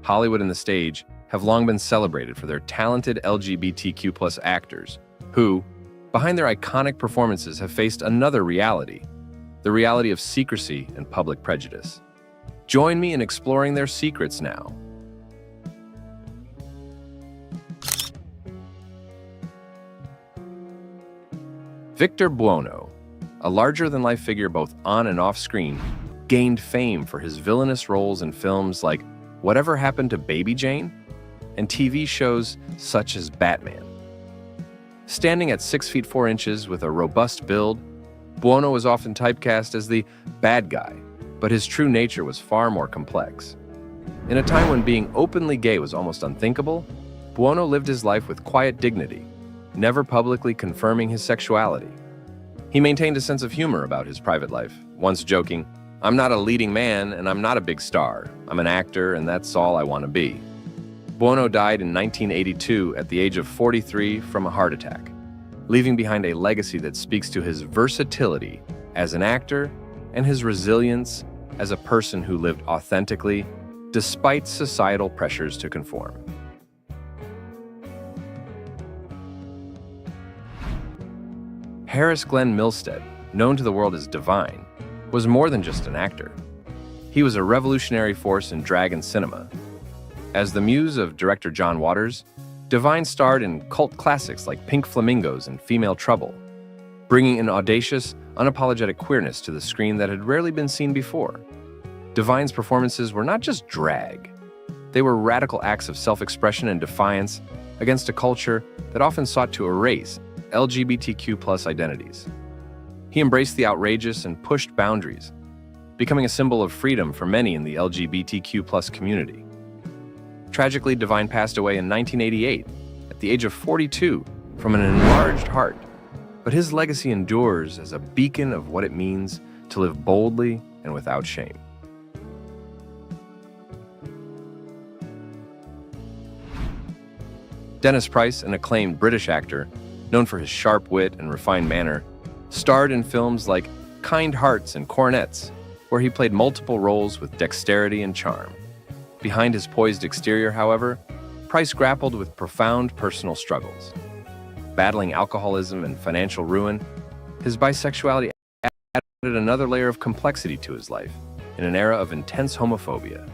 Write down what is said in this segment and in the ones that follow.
Hollywood and the stage have long been celebrated for their talented LGBTQ actors who, behind their iconic performances, have faced another reality, the reality of secrecy and public prejudice. Join me in exploring their secrets now. Victor Buono, a larger-than-life figure both on and off screen, gained fame for his villainous roles in films like Whatever Happened to Baby Jane and TV shows such as Batman. Standing at 6 feet 4 inches with a robust build, Buono was often typecast as the bad guy, but his true nature was far more complex. In a time when being openly gay was almost unthinkable, Buono lived his life with quiet dignity, never publicly confirming his sexuality. He maintained a sense of humor about his private life, once joking, "I'm not a leading man and I'm not a big star. I'm an actor and that's all I want to be." Buono died in 1982 at the age of 43 from a heart attack, leaving behind a legacy that speaks to his versatility as an actor and his resilience as a person who lived authentically despite societal pressures to conform. Harris Glenn Milstead, known to the world as Divine, was more than just an actor. He was a revolutionary force in drag and cinema. As the muse of director John Waters, Divine starred in cult classics like Pink Flamingos and Female Trouble, bringing an audacious, unapologetic queerness to the screen that had rarely been seen before. Divine's performances were not just drag. They were radical acts of self-expression and defiance against a culture that often sought to erase LGBTQ+ identities. He embraced the outrageous and pushed boundaries, becoming a symbol of freedom for many in the LGBTQ+ community. Tragically, Divine passed away in 1988 at the age of 42 from an enlarged heart, but his legacy endures as a beacon of what it means to live boldly and without shame. Dennis Price, an acclaimed British actor, known for his sharp wit and refined manner, starred in films like Kind Hearts and Coronets, where he played multiple roles with dexterity and charm. Behind his poised exterior, however, Price grappled with profound personal struggles. Battling alcoholism and financial ruin, his bisexuality added another layer of complexity to his life in an era of intense homophobia.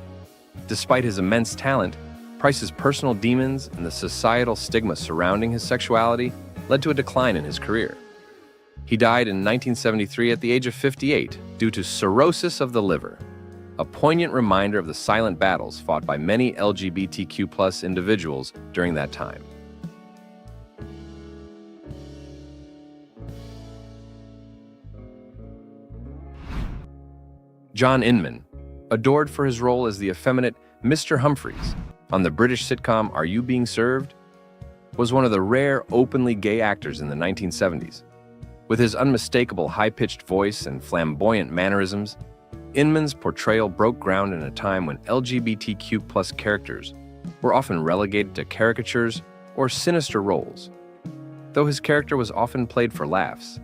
Despite his immense talent, Price's personal demons and the societal stigma surrounding his sexuality led to a decline in his career. He died in 1973 at the age of 58 due to cirrhosis of the liver, a poignant reminder of the silent battles fought by many LGBTQ+ individuals during that time. John Inman, adored for his role as the effeminate Mr. Humphreys on the British sitcom Are You Being Served?, was one of the rare openly gay actors in the 1970s. With his unmistakable high-pitched voice and flamboyant mannerisms, Inman's portrayal broke ground in a time when LGBTQ+ characters were often relegated to caricatures or sinister roles. Though his character was often played for laughs,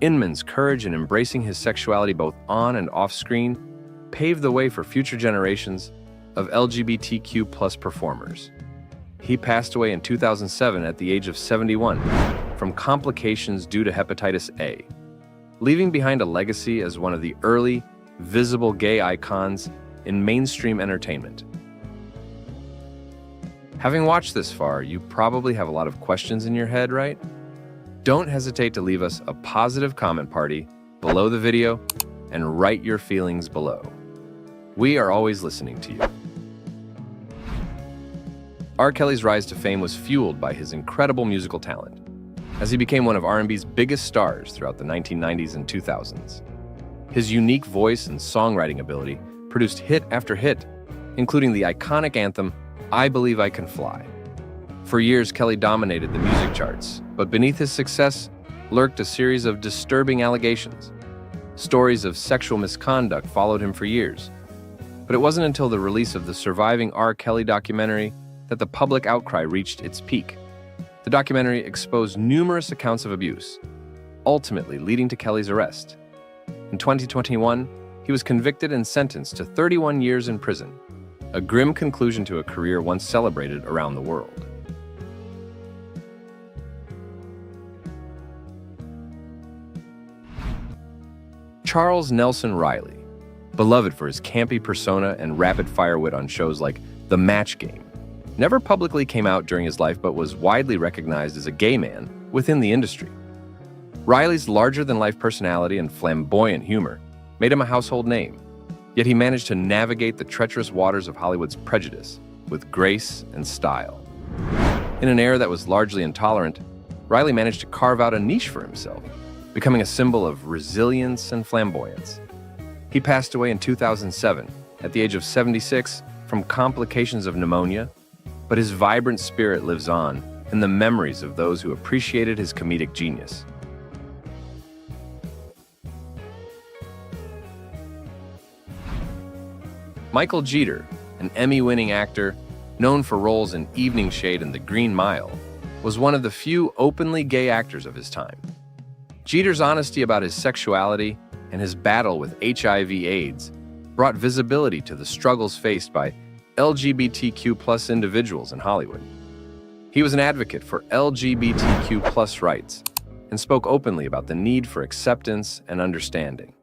Inman's courage in embracing his sexuality both on and off screen paved the way for future generations of LGBTQ+ performers. He passed away in 2007 at the age of 71 from complications due to hepatitis A, leaving behind a legacy as one of the early, visible gay icons in mainstream entertainment. Having watched this far, you probably have a lot of questions in your head, right? Don't hesitate to leave us a positive comment party below the video and write your feelings below. We are always listening to you. R. Kelly's rise to fame was fueled by his incredible musical talent, as he became one of R&B's biggest stars throughout the 1990s and 2000s. His unique voice and songwriting ability produced hit after hit, including the iconic anthem, I Believe I Can Fly. For years, Kelly dominated the music charts, but beneath his success lurked a series of disturbing allegations. Stories of sexual misconduct followed him for years. But it wasn't until the release of the surviving R. Kelly documentary that the public outcry reached its peak. The documentary exposed numerous accounts of abuse, ultimately leading to Kelly's arrest. In 2021, he was convicted and sentenced to 31 years in prison, a grim conclusion to a career once celebrated around the world. Charles Nelson Reilly, beloved for his campy persona and rapid-fire wit on shows like The Match Game, never publicly came out during his life but was widely recognized as a gay man within the industry. Reilly's larger-than-life personality and flamboyant humor made him a household name, yet he managed to navigate the treacherous waters of Hollywood's prejudice with grace and style. In an era that was largely intolerant, Reilly managed to carve out a niche for himself, becoming a symbol of resilience and flamboyance. He passed away in 2007 at the age of 76 from complications of pneumonia, but his vibrant spirit lives on in the memories of those who appreciated his comedic genius. Michael Jeter, an Emmy-winning actor known for roles in Evening Shade and The Green Mile, was one of the few openly gay actors of his time. Jeter's honesty about his sexuality and his battle with HIV/AIDS brought visibility to the struggles faced by LGBTQ+ individuals in Hollywood. He was an advocate for LGBTQ+ rights and spoke openly about the need for acceptance and understanding.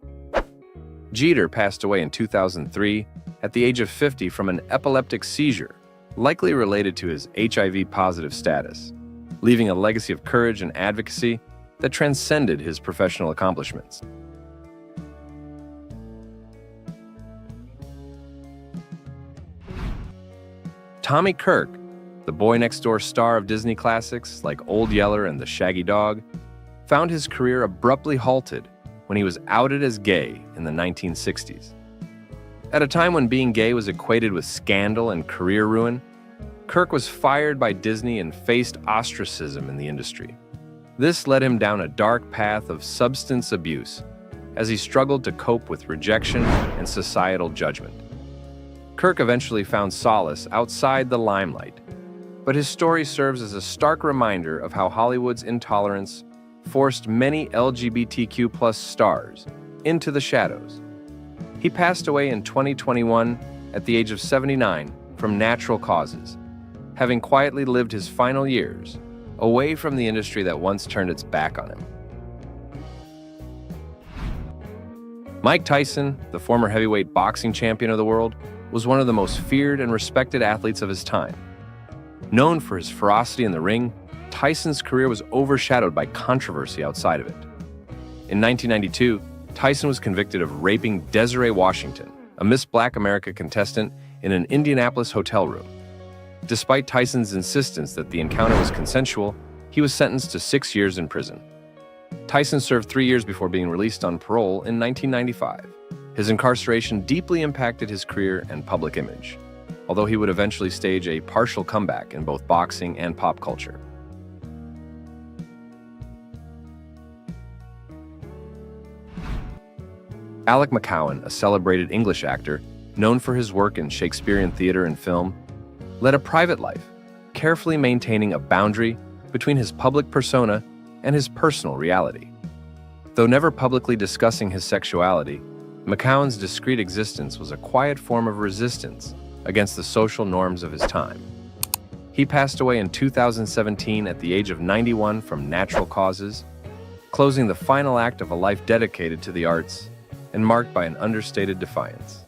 Jeter passed away in 2003 at the age of 50 from an epileptic seizure, likely related to his HIV-positive status, leaving a legacy of courage and advocacy that transcended his professional accomplishments. Tommy Kirk, the boy-next-door star of Disney classics like Old Yeller and the Shaggy Dog, found his career abruptly halted when he was outed as gay in the 1960s. At a time when being gay was equated with scandal and career ruin, Kirk was fired by Disney and faced ostracism in the industry. This led him down a dark path of substance abuse as he struggled to cope with rejection and societal judgment. Kirk eventually found solace outside the limelight, but his story serves as a stark reminder of how Hollywood's intolerance forced many LGBTQ+ stars into the shadows. He passed away in 2021 at the age of 79 from natural causes, having quietly lived his final years away from the industry that once turned its back on him. Mike Tyson, the former heavyweight boxing champion of the world, was one of the most feared and respected athletes of his time. Known for his ferocity in the ring, Tyson's career was overshadowed by controversy outside of it. In 1992, Tyson was convicted of raping Desiree Washington, a Miss Black America contestant, in an Indianapolis hotel room. Despite Tyson's insistence that the encounter was consensual, he was sentenced to 6 years in prison. Tyson served 3 years before being released on parole in 1995. His incarceration deeply impacted his career and public image, although he would eventually stage a partial comeback in both boxing and pop culture. Alec McCowan, a celebrated English actor known for his work in Shakespearean theater and film, led a private life, carefully maintaining a boundary between his public persona and his personal reality. Though never publicly discussing his sexuality, McCowan's discreet existence was a quiet form of resistance against the social norms of his time. He passed away in 2017 at the age of 91 from natural causes, closing the final act of a life dedicated to the arts and marked by an understated defiance.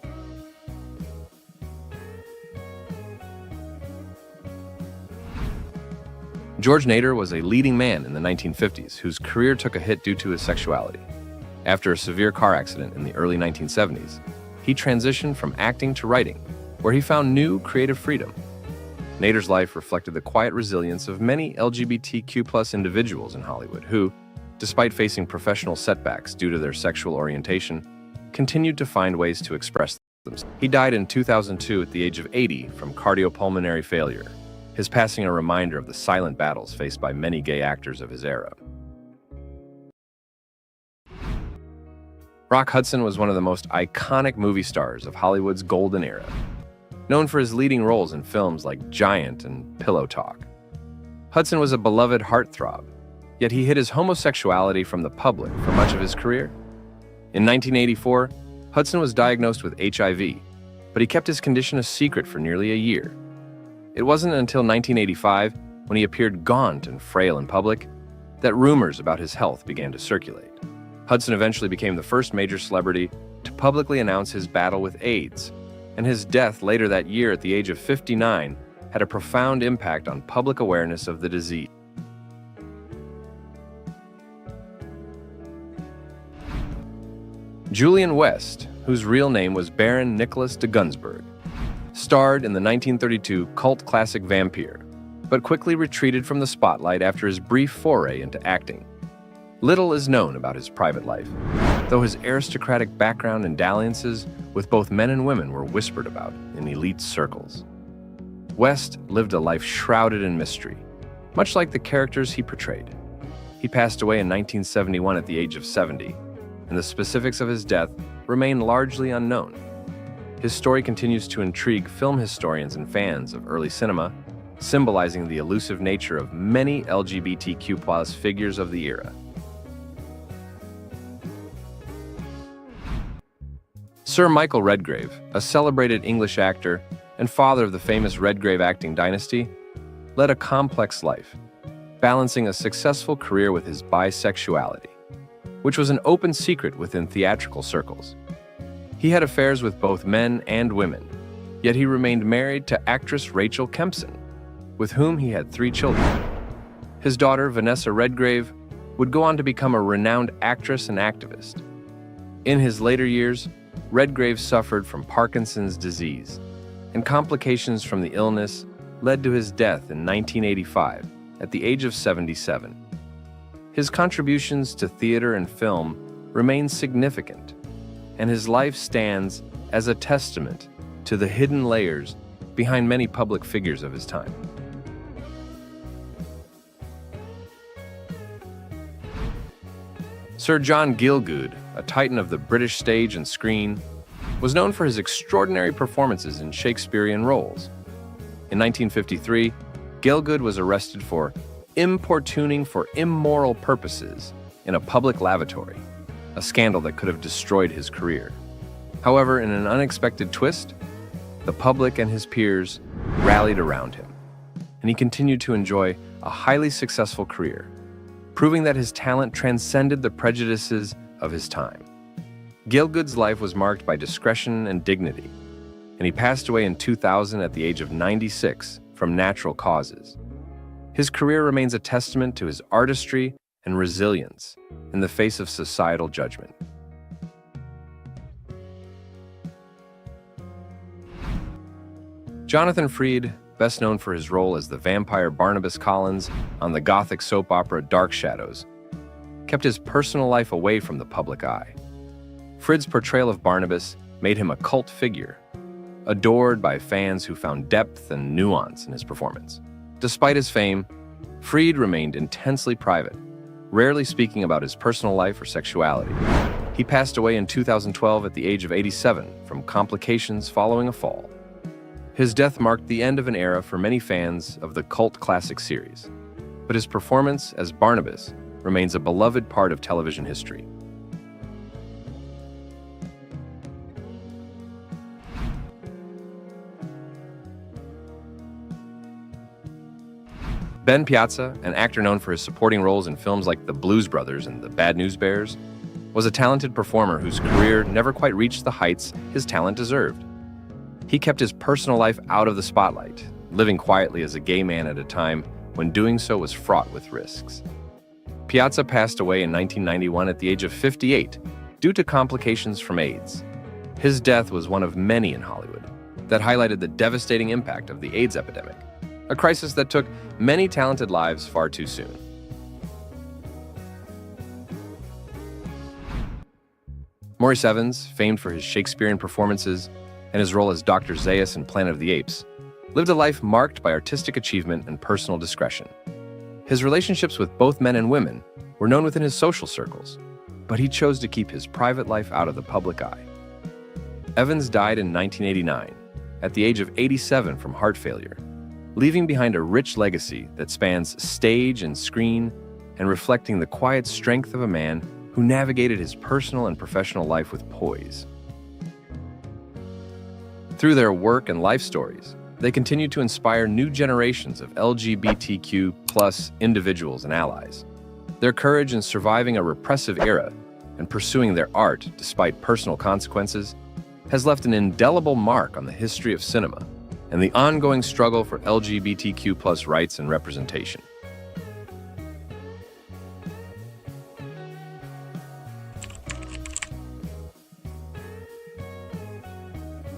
George Nader was a leading man in the 1950s whose career took a hit due to his sexuality. After a severe car accident in the early 1970s, he transitioned from acting to writing, where he found new creative freedom. Nader's life reflected the quiet resilience of many LGBTQ+ individuals in Hollywood who, despite facing professional setbacks due to their sexual orientation, continued to find ways to express themselves. He died in 2002 at the age of 80 from cardiopulmonary failure, his passing a reminder of the silent battles faced by many gay actors of his era. Rock Hudson was one of the most iconic movie stars of Hollywood's golden era, known for his leading roles in films like Giant and Pillow Talk. Hudson was a beloved heartthrob, yet he hid his homosexuality from the public for much of his career. In 1984, Hudson was diagnosed with HIV, but he kept his condition a secret for nearly a year. It wasn't until 1985, when he appeared gaunt and frail in public, that rumors about his health began to circulate. Hudson eventually became the first major celebrity to publicly announce his battle with AIDS, and his death later that year at the age of 59 had a profound impact on public awareness of the disease. Julian West, whose real name was Baron Nicholas de Gunsberg, starred in the 1932 cult classic Vampire, but quickly retreated from the spotlight after his brief foray into acting. Little is known about his private life, though his aristocratic background and dalliances with both men and women were whispered about in elite circles. West lived a life shrouded in mystery, much like the characters he portrayed. He passed away in 1971 at the age of 70, and the specifics of his death remain largely unknown. His story continues to intrigue film historians and fans of early cinema, symbolizing the elusive nature of many LGBTQ+ figures of the era. Sir Michael Redgrave, a celebrated English actor and father of the famous Redgrave acting dynasty, led a complex life, balancing a successful career with his bisexuality, which was an open secret within theatrical circles. He had affairs with both men and women, yet he remained married to actress Rachel Kempson, with whom he had 3 children. His daughter, Vanessa Redgrave, would go on to become a renowned actress and activist. In his later years, Redgrave suffered from Parkinson's disease, and complications from the illness led to his death in 1985 at the age of 77. His contributions to theater and film remain significant, and his life stands as a testament to the hidden layers behind many public figures of his time. Sir John Gielgud, a titan of the British stage and screen, was known for his extraordinary performances in Shakespearean roles. In 1953, Gielgud was arrested for importuning for immoral purposes in a public lavatory, a scandal that could have destroyed his career. However, in an unexpected twist, the public and his peers rallied around him, and he continued to enjoy a highly successful career, proving that his talent transcended the prejudices of his time. Gielgud's life was marked by discretion and dignity, and he passed away in 2000 at the age of 96 from natural causes. His career remains a testament to his artistry and resilience in the face of societal judgment. Jonathan Fried, best known for his role as the vampire Barnabas Collins on the Gothic soap opera Dark Shadows, kept his personal life away from the public eye. Fried's portrayal of Barnabas made him a cult figure, adored by fans who found depth and nuance in his performance. Despite his fame, Fried remained intensely private, rarely speaking about his personal life or sexuality. He passed away in 2012 at the age of 87 from complications following a fall. His death marked the end of an era for many fans of the cult classic series, but his performance as Barnabas remains a beloved part of television history. Ben Piazza, an actor known for his supporting roles in films like The Blues Brothers and The Bad News Bears, was a talented performer whose career never quite reached the heights his talent deserved. He kept his personal life out of the spotlight, living quietly as a gay man at a time when doing so was fraught with risks. Piazza passed away in 1991 at the age of 58 due to complications from AIDS. His death was one of many in Hollywood that highlighted the devastating impact of the AIDS epidemic, a crisis that took many talented lives far too soon. Maurice Evans, famed for his Shakespearean performances and his role as Dr. Zaius in Planet of the Apes, lived a life marked by artistic achievement and personal discretion. His relationships with both men and women were known within his social circles, but he chose to keep his private life out of the public eye. Evans died in 1989 at the age of 87 from heart failure, leaving behind a rich legacy that spans stage and screen and reflecting the quiet strength of a man who navigated his personal and professional life with poise. Through their work and life stories, they continue to inspire new generations of LGBTQ plus individuals and allies. Their courage in surviving a repressive era and pursuing their art despite personal consequences has left an indelible mark on the history of cinema and the ongoing struggle for LGBTQ plus rights and representation.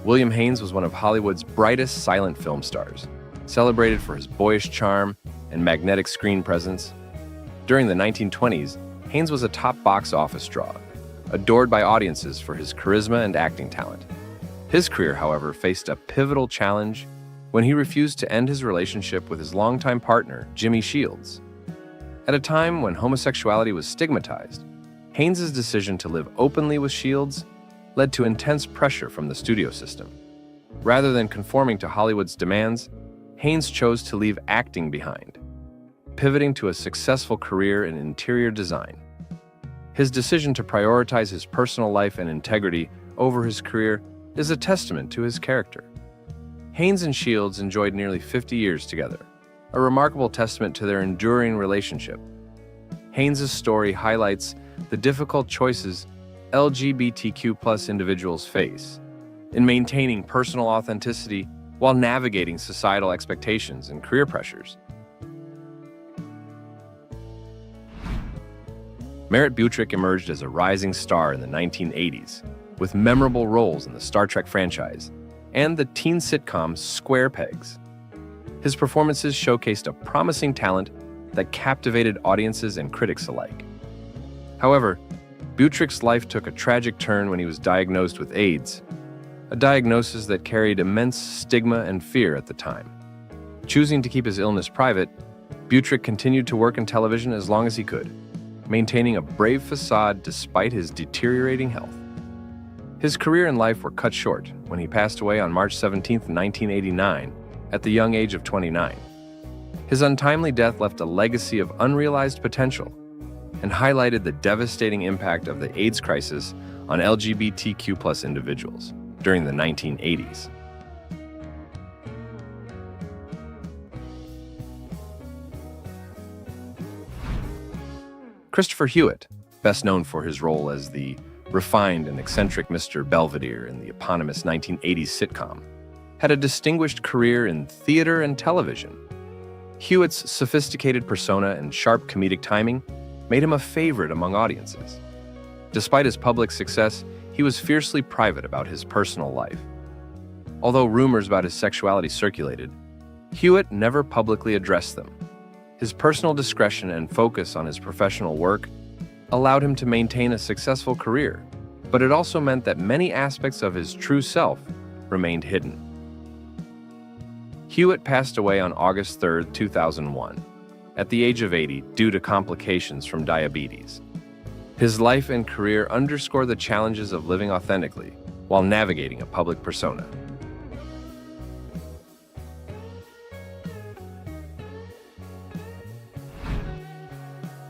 William Haynes was one of Hollywood's brightest silent film stars, celebrated for his boyish charm and magnetic screen presence. During the 1920s, Haynes was a top box office draw, adored by audiences for his charisma and acting talent. His career, however, faced a pivotal challenge when he refused to end his relationship with his longtime partner, Jimmy Shields. At a time when homosexuality was stigmatized, Haynes' decision to live openly with Shields led to intense pressure from the studio system. Rather than conforming to Hollywood's demands, Haynes chose to leave acting behind, pivoting to a successful career in interior design. His decision to prioritize his personal life and integrity over his career is a testament to his character. Haynes and Shields enjoyed nearly 50 years together, a remarkable testament to their enduring relationship. Haynes' story highlights the difficult choices LGBTQ plus individuals face in maintaining personal authenticity while navigating societal expectations and career pressures. Merritt Butrick emerged as a rising star in the 1980s, with memorable roles in the Star Trek franchise and the teen sitcom Square Pegs. His performances showcased a promising talent that captivated audiences and critics alike. However, Butrick's life took a tragic turn when he was diagnosed with AIDS, a diagnosis that carried immense stigma and fear at the time. Choosing to keep his illness private, Butrick continued to work in television as long as he could, maintaining a brave facade despite his deteriorating health. His career and life were cut short when he passed away on March 17, 1989, at the young age of 29. His untimely death left a legacy of unrealized potential and highlighted the devastating impact of the AIDS crisis on LGBTQ plus individuals during the 1980s. Christopher Hewitt, best known for his role as the refined and eccentric Mr. Belvedere in the eponymous 1980s sitcom, had a distinguished career in theater and television. Hewitt's sophisticated persona and sharp comedic timing made him a favorite among audiences. Despite his public success, he was fiercely private about his personal life. Although rumors about his sexuality circulated, Hewitt never publicly addressed them. His personal discretion and focus on his professional work allowed him to maintain a successful career, but it also meant that many aspects of his true self remained hidden. Hewitt passed away on August 3, 2001, at the age of 80 due to complications from diabetes. His life and career underscore the challenges of living authentically while navigating a public persona.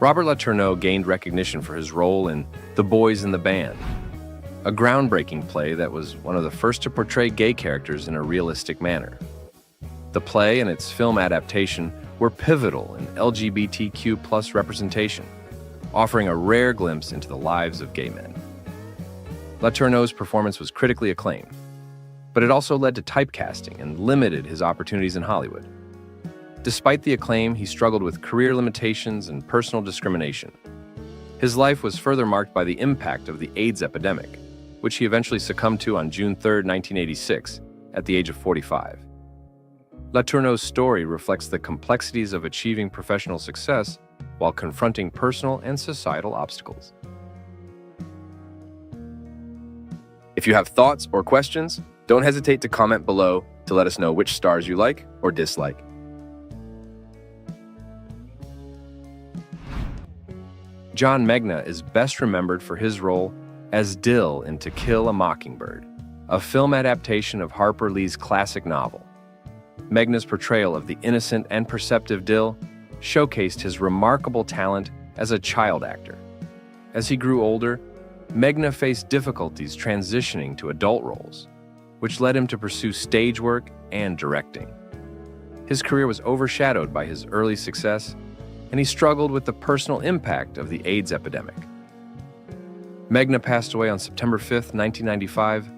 Robert Letourneau gained recognition for his role in The Boys in the Band, a groundbreaking play that was one of the first to portray gay characters in a realistic manner. The play and its film adaptation were pivotal in LGBTQ plus representation, offering a rare glimpse into the lives of gay men. Letourneau's performance was critically acclaimed, but it also led to typecasting and limited his opportunities in Hollywood. Despite the acclaim, he struggled with career limitations and personal discrimination. His life was further marked by the impact of the AIDS epidemic, which he eventually succumbed to on June 3, 1986, at the age of 45. Letourneau's story reflects the complexities of achieving professional success while confronting personal and societal obstacles. If you have thoughts or questions, don't hesitate to comment below to let us know which stars you like or dislike. John Megna is best remembered for his role as Dill in To Kill a Mockingbird, a film adaptation of Harper Lee's classic novel. Megna's portrayal of the innocent and perceptive Dill showcased his remarkable talent as a child actor. As he grew older, Megna faced difficulties transitioning to adult roles. which led him to pursue stage work and directing. His career was overshadowed by his early success, and he struggled with the personal impact of the AIDS epidemic. Meghna passed away on September 5, 1995,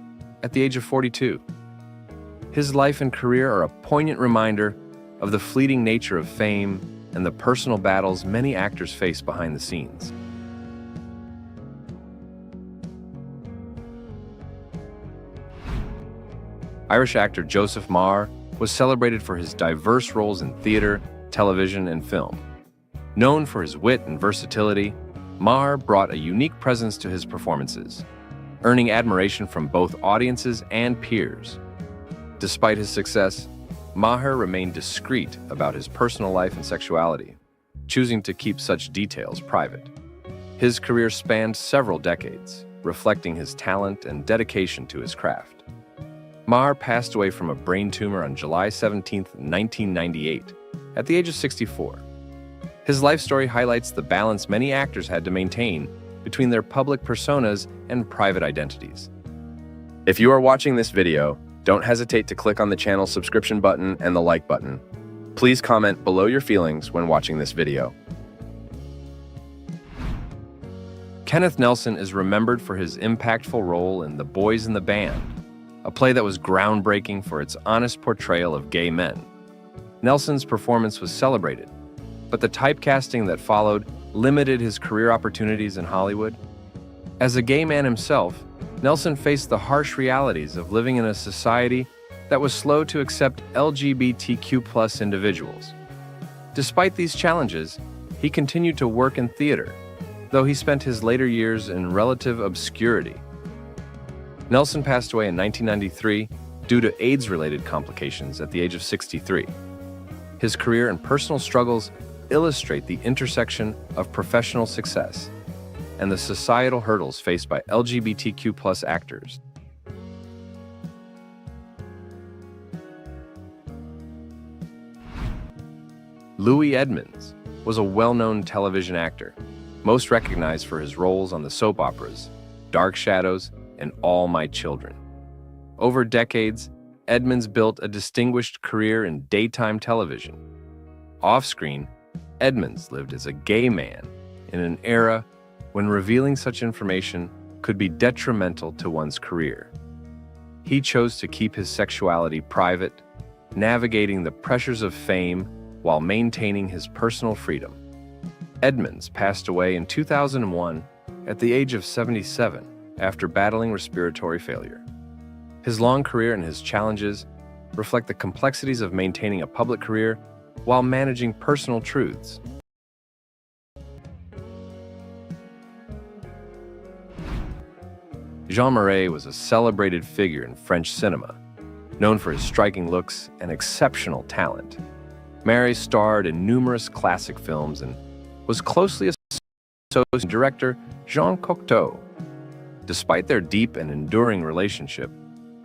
at the age of 42. His life and career are a poignant reminder of the fleeting nature of fame and the personal battles many actors face behind the scenes. Irish actor Joseph Maher was celebrated for his diverse roles in theater, television, and film. Known for his wit and versatility, Maher brought a unique presence to his performances, earning admiration from both audiences and peers. Despite his success, Maher remained discreet about his personal life and sexuality, choosing to keep such details private. His career spanned several decades, reflecting his talent and dedication to his craft. Maher passed away from a brain tumor on July 17, 1998, at the age of 64. His life story highlights the balance many actors had to maintain between their public personas and private identities. If you are watching this video, don't hesitate to click on the channel subscription button and the like button. Please comment below your feelings when watching this video. Kenneth Nelson is remembered for his impactful role in The Boys in the Band, a play that was groundbreaking for its honest portrayal of gay men. Nelson's performance was celebrated, but the typecasting that followed limited his career opportunities in Hollywood. As a gay man himself, Nelson faced the harsh realities of living in a society that was slow to accept LGBTQ+ individuals. Despite these challenges, he continued to work in theater, though he spent his later years in relative obscurity. Nelson passed away in 1993 due to AIDS-related complications at the age of 63. His career and personal struggles illustrate the intersection of professional success and the societal hurdles faced by LGBTQ+ actors. Louis Edmonds was a well-known television actor, most recognized for his roles on the soap operas Dark Shadows and All My Children. Over decades, Edmonds built a distinguished career in daytime television. Off-screen, Edmonds lived as a gay man in an era when revealing such information could be detrimental to one's career. He chose to keep his sexuality private, navigating the pressures of fame while maintaining his personal freedom. Edmonds passed away in 2001 at the age of 77 after battling respiratory failure. His long career and his challenges reflect the complexities of maintaining a public career while managing personal truths. Jean Marais was a celebrated figure in French cinema, known for his striking looks and exceptional talent. Marais starred in numerous classic films and was closely associated with director Jean Cocteau. Despite their deep and enduring relationship,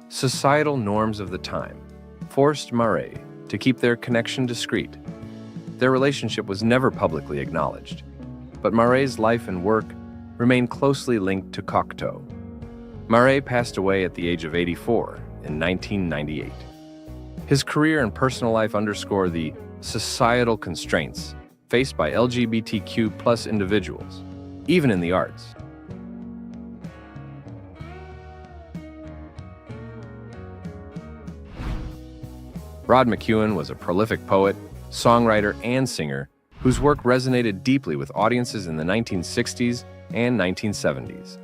societal norms of the time forced Marais to keep their connection discreet. Their relationship was never publicly acknowledged, but Marais' life and work remain closely linked to Cocteau. Marais passed away at the age of 84 in 1998. His career and personal life underscore the societal constraints faced by LGBTQ+ individuals, even in the arts. Rod McKuen was a prolific poet, songwriter, and singer whose work resonated deeply with audiences in the 1960s and 1970s.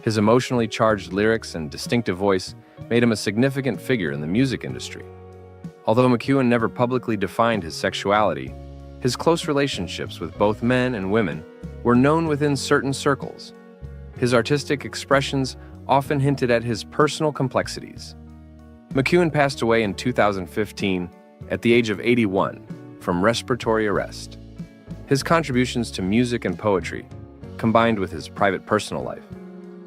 His emotionally charged lyrics and distinctive voice made him a significant figure in the music industry. Although McKuen never publicly defined his sexuality, his close relationships with both men and women were known within certain circles. His artistic expressions often hinted at his personal complexities. McKuen passed away in 2015 at the age of 81 from respiratory arrest. His contributions to music and poetry, combined with his private personal life,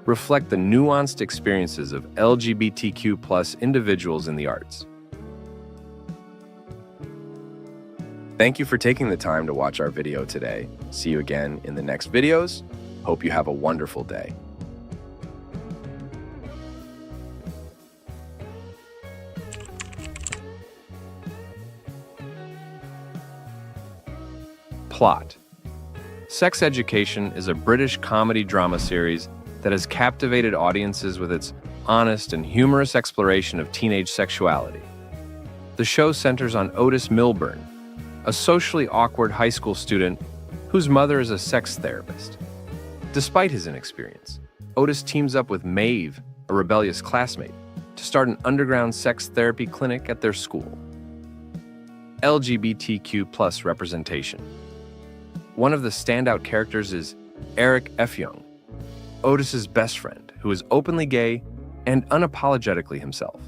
reflect the nuanced experiences of LGBTQ+ individuals in the arts. Thank you for taking the time to watch our video today. See you again in the next videos. Hope you have a wonderful day. Plot. Sex Education is a British comedy drama series that has captivated audiences with its honest and humorous exploration of teenage sexuality. The show centers on Otis Milburn, a socially awkward high school student whose mother is a sex therapist. Despite his inexperience, Otis teams up with Maeve, a rebellious classmate, to start an underground sex therapy clinic at their school. LGBTQ+ representation. One of the standout characters is Eric Efyong, Otis's best friend, who is openly gay and unapologetically himself.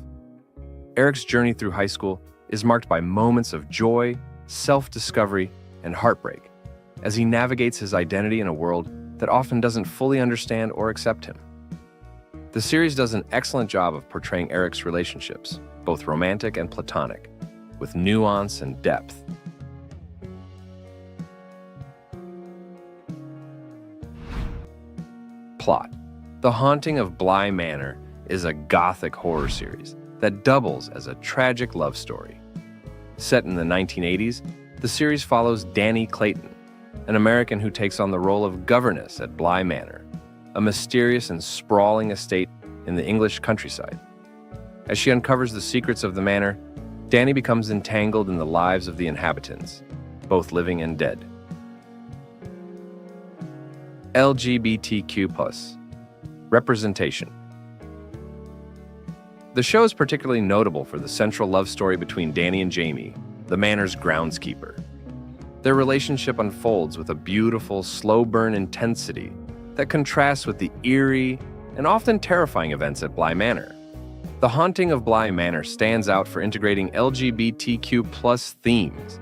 Eric's journey through high school is marked by moments of joy, self-discovery, and heartbreak as he navigates his identity in a world that often doesn't fully understand or accept him. The series does an excellent job of portraying Eric's relationships, both romantic and platonic, with nuance and depth. Plot. The Haunting of Bly Manor is a gothic horror series that doubles as a tragic love story. Set in the 1980s, the series follows Danny Clayton, an American who takes on the role of governess at Bly Manor, a mysterious and sprawling estate in the English countryside. As she uncovers the secrets of the manor, Danny becomes entangled in the lives of the inhabitants, both living and dead. LGBTQ+ representation. The show is particularly notable for the central love story between Danny and Jamie, the manor's groundskeeper. Their relationship unfolds with a beautiful, slow-burn intensity that contrasts with the eerie and often terrifying events at Bly Manor. The Haunting of Bly Manor stands out for integrating LGBTQ+ themes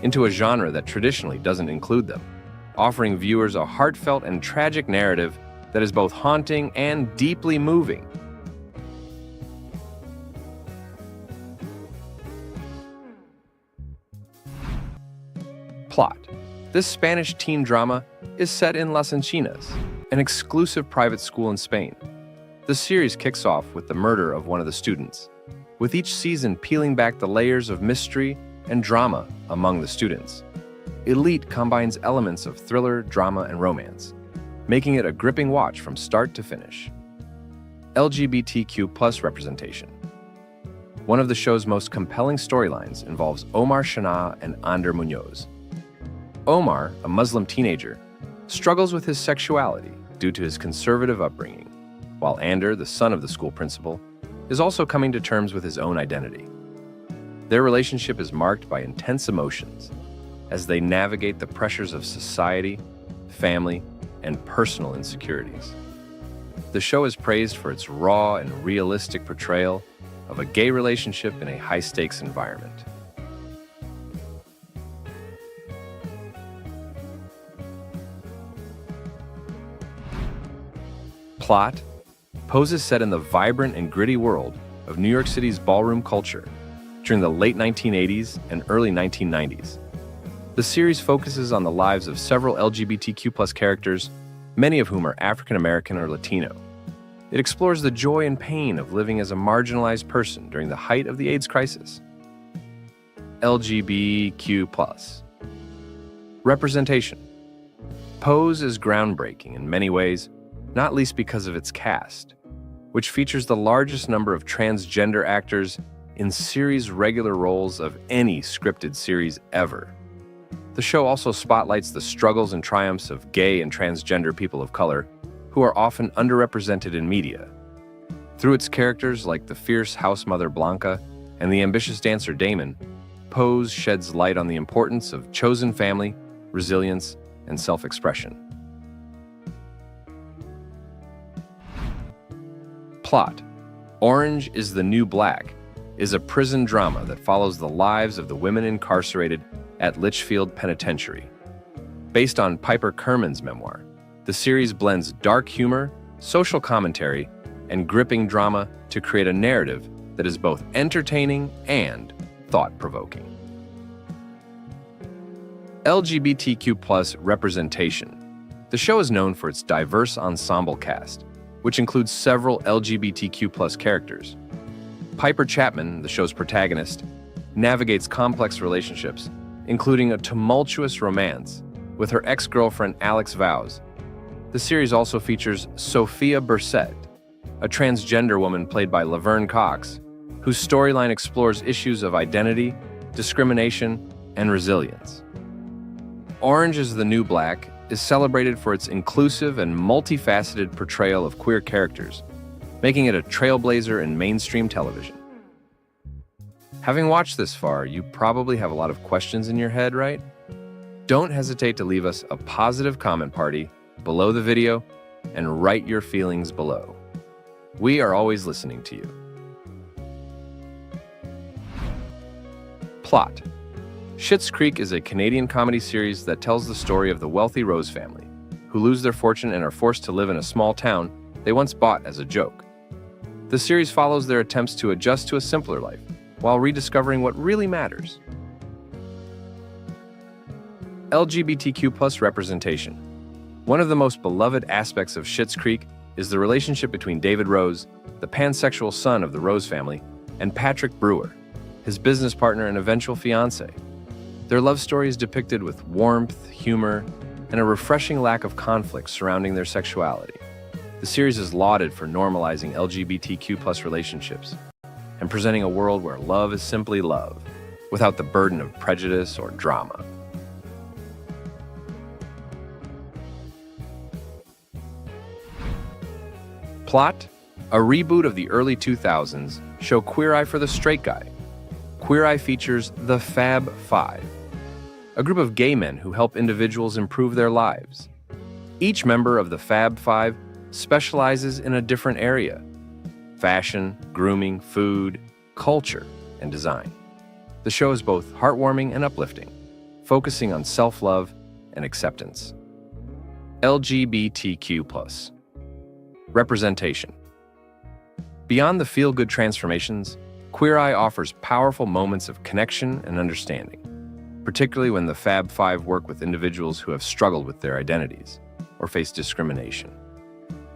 into a genre that traditionally doesn't include them, offering viewers a heartfelt and tragic narrative that is both haunting and deeply moving. Plot. This Spanish teen drama is set in Las Encinas, an exclusive private school in Spain. The series kicks off with the murder of one of the students, with each season peeling back the layers of mystery and drama among the students. Elite combines elements of thriller, drama, and romance, making it a gripping watch from start to finish. LGBTQ+ representation. One of the show's most compelling storylines involves Omar Shana and Ander Munoz. Omar, a Muslim teenager, struggles with his sexuality due to his conservative upbringing, while Ander, the son of the school principal, is also coming to terms with his own identity. Their relationship is marked by intense emotions as they navigate the pressures of society, family, and personal insecurities. The show is praised for its raw and realistic portrayal of a gay relationship in a high-stakes environment. Plot. Pose is set in the vibrant and gritty world of New York City's ballroom culture during the late 1980s and early 1990s. The series focuses on the lives of several LGBTQ+ characters, many of whom are African American or Latino. It explores the joy and pain of living as a marginalized person during the height of the AIDS crisis. LGBTQ+ representation. Pose is groundbreaking in many ways, not least because of its cast, which features the largest number of transgender actors in series regular roles of any scripted series ever. The show also spotlights the struggles and triumphs of gay and transgender people of color who are often underrepresented in media. Through its characters like the fierce house mother Blanca and the ambitious dancer Damon, Pose sheds light on the importance of chosen family, resilience, and self-expression. Plot. Orange is the New Black is a prison drama that follows the lives of the women incarcerated at Litchfield Penitentiary. Based on Piper Kerman's memoir, the series blends dark humor, social commentary, and gripping drama to create a narrative that is both entertaining and thought-provoking. LGBTQ+ representation. The show is known for its diverse ensemble cast, which includes several LGBTQ+ characters. Piper Chapman, the show's protagonist, navigates complex relationships, including a tumultuous romance with her ex-girlfriend Alex Vows. The series also features Sophia Bursett, a transgender woman played by Laverne Cox, whose storyline explores issues of identity, discrimination, and resilience. Orange is the New Black is celebrated for its inclusive and multifaceted portrayal of queer characters, making it a trailblazer in mainstream television. Having watched this far, you probably have a lot of questions in your head, right? Don't hesitate to leave us a positive comment party below the video and write your feelings below. We are always listening to you. Plot. Schitt's Creek is a Canadian comedy series that tells the story of the wealthy Rose family, who lose their fortune and are forced to live in a small town they once bought as a joke. The series follows their attempts to adjust to a simpler life, while rediscovering what really matters. LGBTQ+ representation. One of the most beloved aspects of Schitt's Creek is the relationship between David Rose, the pansexual son of the Rose family, and Patrick Brewer, his business partner and eventual fiancé. Their love story is depicted with warmth, humor, and a refreshing lack of conflict surrounding their sexuality. The series is lauded for normalizing LGBTQ+ relationships and presenting a world where love is simply love, without the burden of prejudice or drama. Plot. A reboot of the early 2000s show Queer Eye for the Straight Guy. Queer Eye features the Fab Five, a group of gay men who help individuals improve their lives. Each member of the Fab Five specializes in a different area: fashion, grooming, food, culture, and design. The show is both heartwarming and uplifting, focusing on self-love and acceptance. LGBTQ+. Representation. Beyond the feel-good transformations, Queer Eye offers powerful moments of connection and understanding, particularly when the Fab Five work with individuals who have struggled with their identities or face discrimination.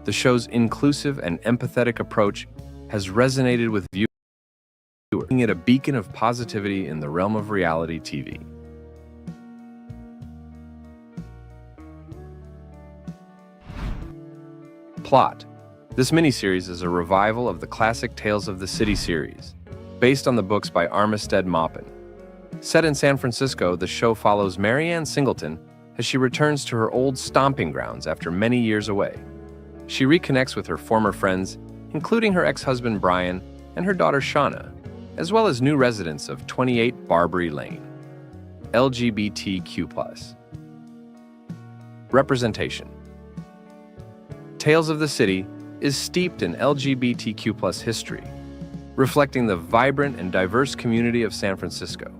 The show's inclusive and empathetic approach has resonated with viewers, making it a beacon of positivity in the realm of reality TV. Plot. This miniseries is a revival of the classic Tales of the City series, based on the books by Armistead Maupin. Set in San Francisco, the show follows Marianne Singleton as she returns to her old stomping grounds after many years away. She reconnects with her former friends, including her ex-husband Brian and her daughter Shauna, as well as new residents of 28 Barbary Lane. LGBTQ+. Representation. Tales of the City is steeped in LGBTQ+ history, reflecting the vibrant and diverse community of San Francisco.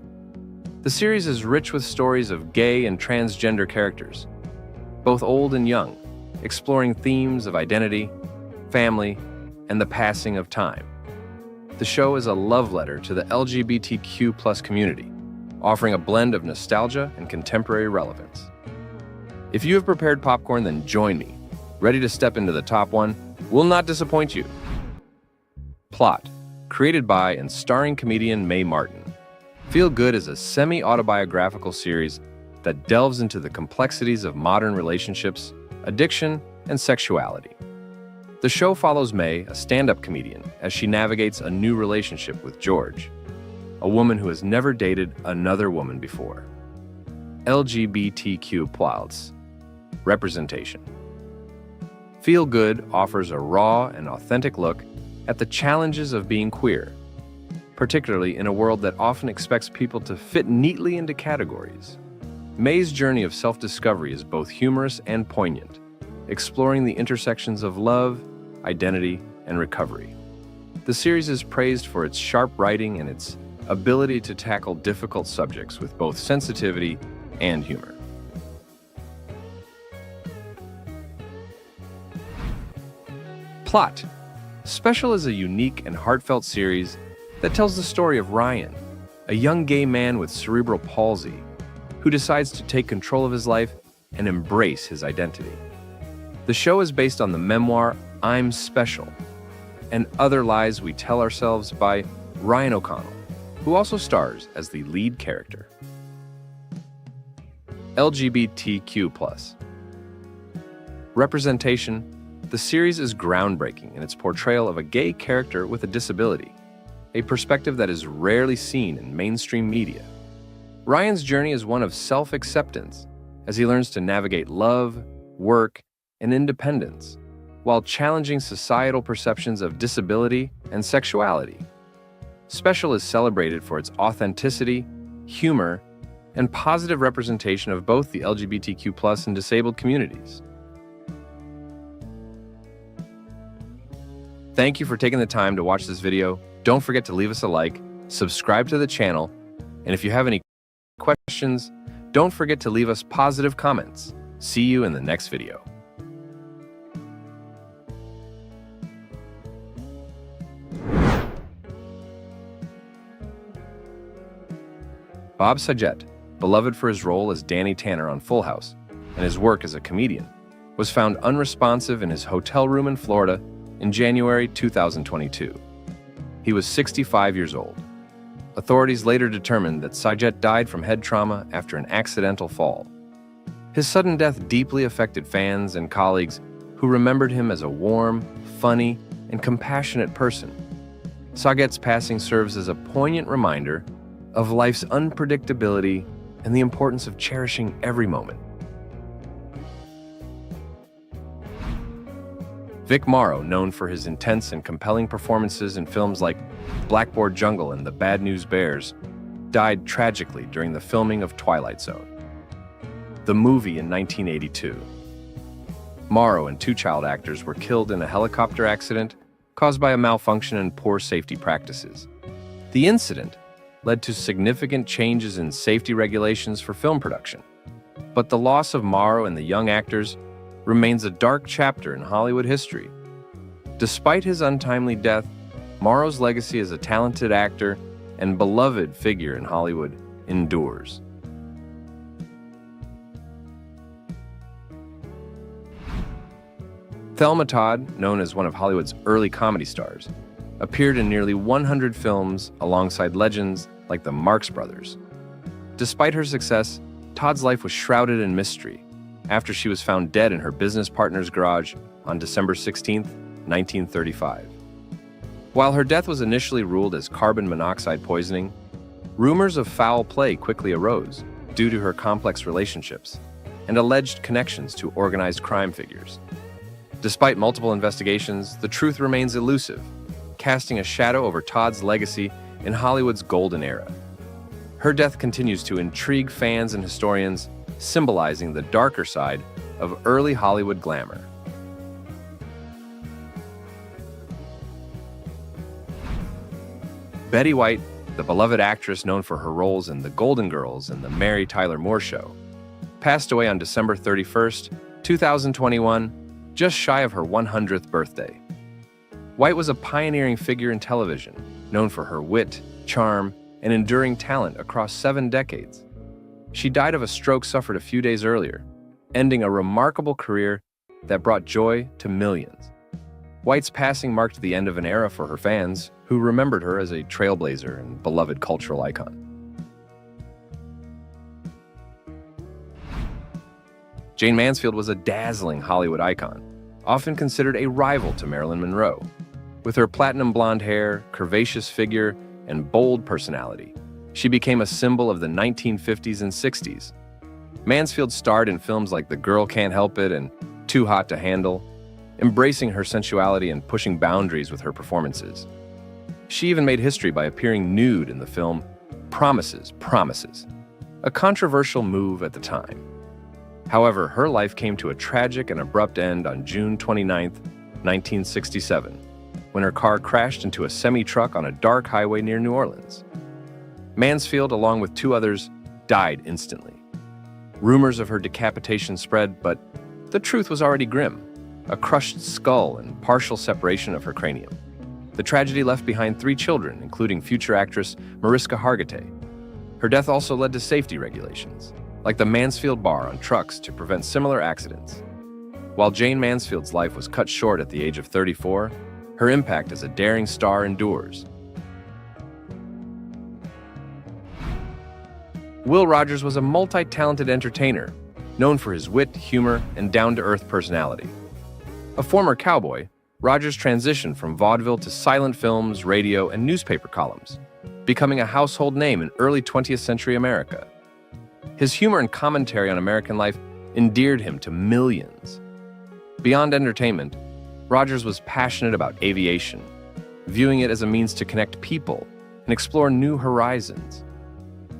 The series is rich with stories of gay and transgender characters, both old and young, exploring themes of identity, family, and the passing of time. The show is a love letter to the LGBTQ+ community, offering a blend of nostalgia and contemporary relevance. If you have prepared popcorn, then join me, ready to step into the top one. Will not disappoint you. Plot. Created by and starring comedian Mae Martin, Feel Good is a semi-autobiographical series that delves into the complexities of modern relationships, addiction, and sexuality. The show follows Mae, a stand-up comedian, as she navigates a new relationship with George, a woman who has never dated another woman before. LGBTQ+. Representation. Feel Good offers a raw and authentic look at the challenges of being queer, particularly in a world that often expects people to fit neatly into categories. Mae's journey of self-discovery is both humorous and poignant, exploring the intersections of love, identity, and recovery. The series is praised for its sharp writing and its ability to tackle difficult subjects with both sensitivity and humor. Plot. Special is a unique and heartfelt series that tells the story of Ryan, a young gay man with cerebral palsy who decides to take control of his life and embrace his identity. The show is based on the memoir I'm Special and Other Lies We Tell Ourselves by Ryan O'Connell, who also stars as the lead character. LGBTQ+. Representation. The series is groundbreaking in its portrayal of a gay character with a disability, a perspective that is rarely seen in mainstream media. Ryan's journey is one of self-acceptance as he learns to navigate love, work, and independence, while challenging societal perceptions of disability and sexuality. Special is celebrated for its authenticity, humor, and positive representation of both the LGBTQ+ and disabled communities. Thank you for taking the time to watch this video. Don't forget to leave us a like, subscribe to the channel, and if you have any questions, don't forget to leave us positive comments. See you in the next video. Bob Saget, beloved for his role as Danny Tanner on Full House and his work as a comedian, was found unresponsive in his hotel room in Florida in January 2022. He was 65 years old. Authorities later determined that Saget died from head trauma after an accidental fall. His sudden death deeply affected fans and colleagues who remembered him as a warm, funny, and compassionate person. Saget's passing serves as a poignant reminder of life's unpredictability and the importance of cherishing every moment. Vic Morrow, known for his intense and compelling performances in films like Blackboard Jungle and The Bad News Bears, died tragically during the filming of Twilight Zone, the movie in 1982. Morrow and two child actors were killed in a helicopter accident caused by a malfunction and poor safety practices. The incident led to significant changes in safety regulations for film production, but the loss of Morrow and the young actors remains a dark chapter in Hollywood history. Despite his untimely death, Morrow's legacy as a talented actor and beloved figure in Hollywood endures. Thelma Todd, known as one of Hollywood's early comedy stars, appeared in nearly 100 films alongside legends like the Marx Brothers. Despite her success, Todd's life was shrouded in mystery after she was found dead in her business partner's garage on December 16, 1935. While her death was initially ruled as carbon monoxide poisoning, rumors of foul play quickly arose due to her complex relationships and alleged connections to organized crime figures. Despite multiple investigations, the truth remains elusive, casting a shadow over Todd's legacy in Hollywood's golden era. Her death continues to intrigue fans and historians, symbolizing the darker side of early Hollywood glamour. Betty White, the beloved actress known for her roles in The Golden Girls and The Mary Tyler Moore Show, passed away on December 31, 2021, just shy of her 100th birthday. White was a pioneering figure in television, known for her wit, charm, and enduring talent across 7 decades. She died of a stroke suffered a few days earlier, ending a remarkable career that brought joy to millions. White's passing marked the end of an era for her fans, who remembered her as a trailblazer and beloved cultural icon. Jane Mansfield was a dazzling Hollywood icon, often considered a rival to Marilyn Monroe. With her platinum blonde hair, curvaceous figure, and bold personality, she became a symbol of the 1950s and 60s. Mansfield starred in films like The Girl Can't Help It and Too Hot to Handle, embracing her sensuality and pushing boundaries with her performances. She even made history by appearing nude in the film Promises, Promises, a controversial move at the time. However, her life came to a tragic and abrupt end on June 29, 1967, when her car crashed into a semi-truck on a dark highway near New Orleans. Mansfield, along with 2 others, died instantly. Rumors of her decapitation spread, but the truth was already grim: a crushed skull and partial separation of her cranium. The tragedy left behind 3 children, including future actress Mariska Hargitay. Her death also led to safety regulations, like the Mansfield Bar on trucks, to prevent similar accidents. While Jane Mansfield's life was cut short at the age of 34, her impact as a daring star endures. Will Rogers was a multi-talented entertainer, known for his wit, humor, and down-to-earth personality. A former cowboy, Rogers transitioned from vaudeville to silent films, radio, and newspaper columns, becoming a household name in early 20th century America. His humor and commentary on American life endeared him to millions. Beyond entertainment, Rogers was passionate about aviation, viewing it as a means to connect people and explore new horizons.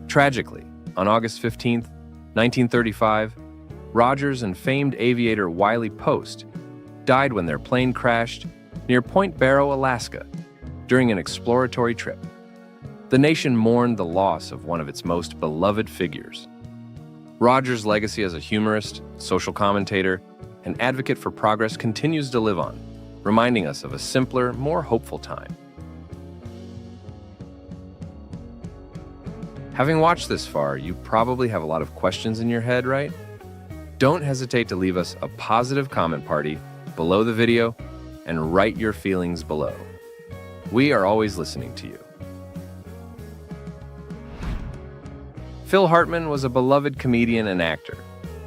Tragically, on August 15, 1935, Rogers and famed aviator Wiley Post died when their plane crashed near Point Barrow, Alaska, during an exploratory trip. The nation mourned the loss of one of its most beloved figures. Rogers' legacy as a humorist, social commentator, and advocate for progress continues to live on, reminding us of a simpler, more hopeful time. Having watched this far, you probably have a lot of questions in your head, right? Don't hesitate to leave us a positive comment party below the video and write your feelings below. We are always listening to you. Phil Hartman was a beloved comedian and actor,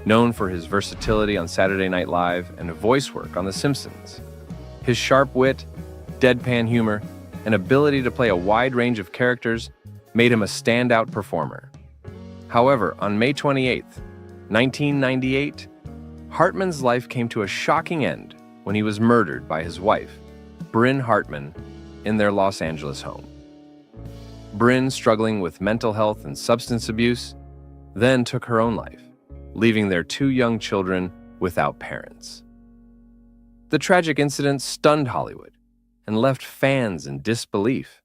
known for his versatility on Saturday Night Live and voice work on The Simpsons. His sharp wit, deadpan humor, and ability to play a wide range of characters made him a standout performer. However, on May 28, 1998, Hartman's life came to a shocking end when he was murdered by his wife, Bryn Hartman, in their Los Angeles home. Bryn, struggling with mental health and substance abuse, then took her own life, leaving their two young children without parents. The tragic incident stunned Hollywood and left fans in disbelief.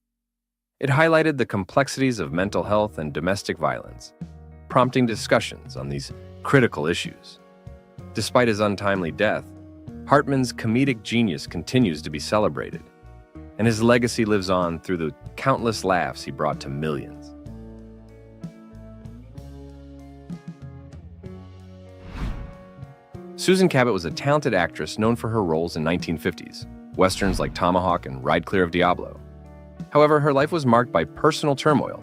It highlighted the complexities of mental health and domestic violence, prompting discussions on these critical issues. Despite his untimely death, Hartman's comedic genius continues to be celebrated, and his legacy lives on through the countless laughs he brought to millions. Susan Cabot was a talented actress known for her roles in 1950s westerns like Tomahawk and Ride Clear of Diablo. However, her life was marked by personal turmoil,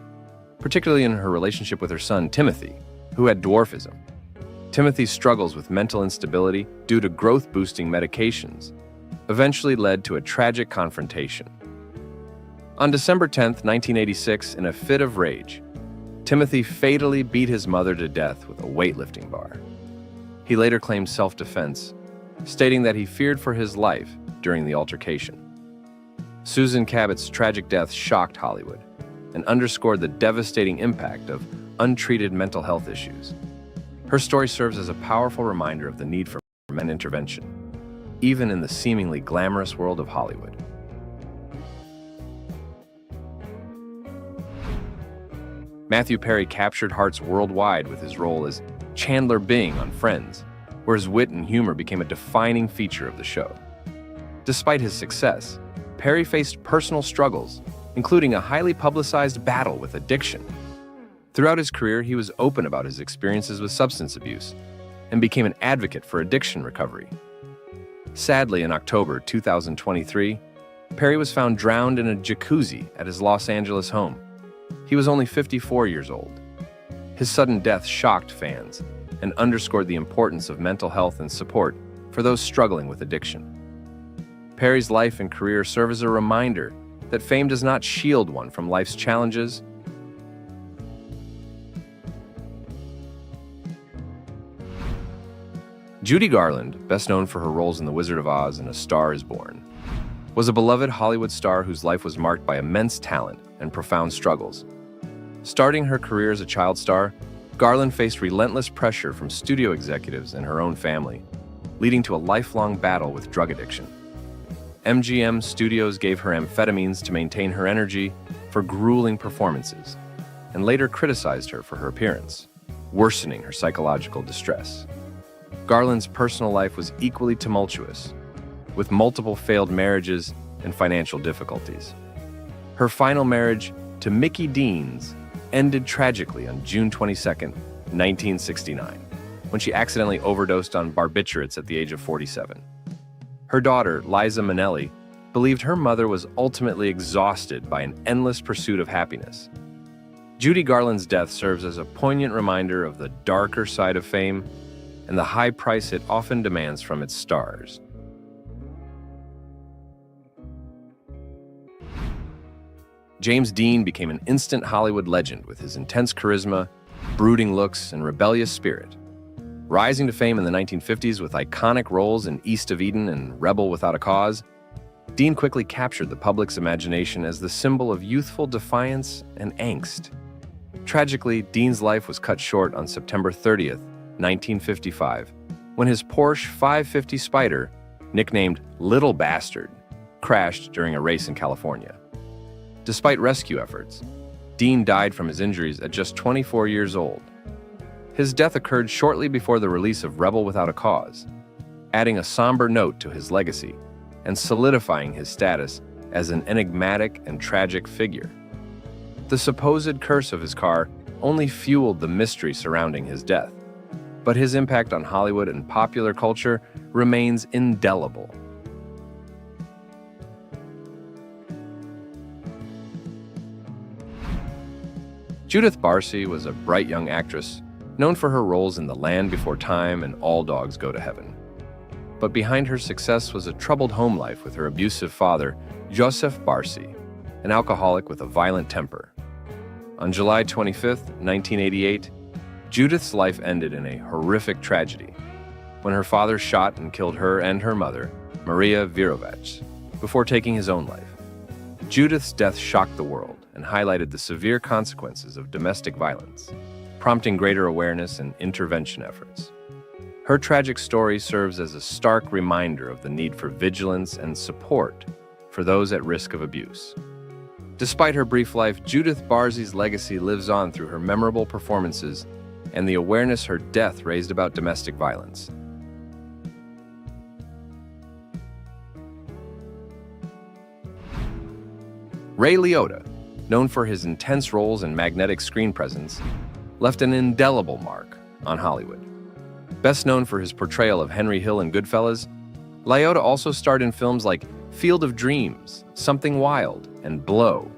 particularly in her relationship with her son Timothy, who had dwarfism. Timothy's struggles with mental instability due to growth-boosting medications eventually led to a tragic confrontation. On December 10, 1986, in a fit of rage, Timothy fatally beat his mother to death with a weightlifting bar. He later claimed self-defense, stating that he feared for his life during the altercation. Susan Cabot's tragic death shocked Hollywood and underscored the devastating impact of untreated mental health issues. Her story serves as a powerful reminder of the need for mental intervention, even in the seemingly glamorous world of Hollywood. Matthew Perry captured hearts worldwide with his role as Chandler Bing on Friends, where his wit and humor became a defining feature of the show. Despite his success, Perry faced personal struggles, including a highly publicized battle with addiction. Throughout his career, he was open about his experiences with substance abuse and became an advocate for addiction recovery. Sadly, in October 2023, Perry was found drowned in a jacuzzi at his Los Angeles home. He was only 54 years old. His sudden death shocked fans and underscored the importance of mental health and support for those struggling with addiction. Perry's life and career serve as a reminder that fame does not shield one from life's challenges. Judy Garland, best known for her roles in The Wizard of Oz and A Star is Born, was a beloved Hollywood star whose life was marked by immense talent and profound struggles. Starting her career as a child star, Garland faced relentless pressure from studio executives and her own family, leading to a lifelong battle with drug addiction. MGM Studios gave her amphetamines to maintain her energy for grueling performances, and later criticized her for her appearance, worsening her psychological distress. Garland's personal life was equally tumultuous, with multiple failed marriages and financial difficulties. Her final marriage to Mickey Deans ended tragically on June 22, 1969, when she accidentally overdosed on barbiturates at the age of 47. Her daughter, Liza Minnelli, believed her mother was ultimately exhausted by an endless pursuit of happiness. Judy Garland's death serves as a poignant reminder of the darker side of fame and the high price it often demands from its stars. James Dean became an instant Hollywood legend with his intense charisma, brooding looks, and rebellious spirit. Rising to fame in the 1950s with iconic roles in East of Eden and Rebel Without a Cause, Dean quickly captured the public's imagination as the symbol of youthful defiance and angst. Tragically, Dean's life was cut short on September 30th, 1955, when his Porsche 550 Spyder, nicknamed Little Bastard, crashed during a race in California. Despite rescue efforts, Dean died from his injuries at just 24 years old. His death occurred shortly before the release of Rebel Without a Cause, adding a somber note to his legacy and solidifying his status as an enigmatic and tragic figure. The supposed curse of his car only fueled the mystery surrounding his death, but his impact on Hollywood and popular culture remains indelible. Judith Barcy was a bright young actress known for her roles in The Land Before Time and All Dogs Go to Heaven. But behind her success was a troubled home life with her abusive father, Joseph Barcy, an alcoholic with a violent temper. On July 25, 1988, Judith's life ended in a horrific tragedy when her father shot and killed her and her mother, Maria Virovach, before taking his own life. Judith's death shocked the world and highlighted the severe consequences of domestic violence, prompting greater awareness and intervention efforts. Her tragic story serves as a stark reminder of the need for vigilance and support for those at risk of abuse. Despite her brief life, Judith Barcy's legacy lives on through her memorable performances and the awareness her death raised about domestic violence. Ray Liotta, known for his intense roles and magnetic screen presence, left an indelible mark on Hollywood. Best known for his portrayal of Henry Hill in Goodfellas, Liotta also starred in films like Field of Dreams, Something Wild, and Blow.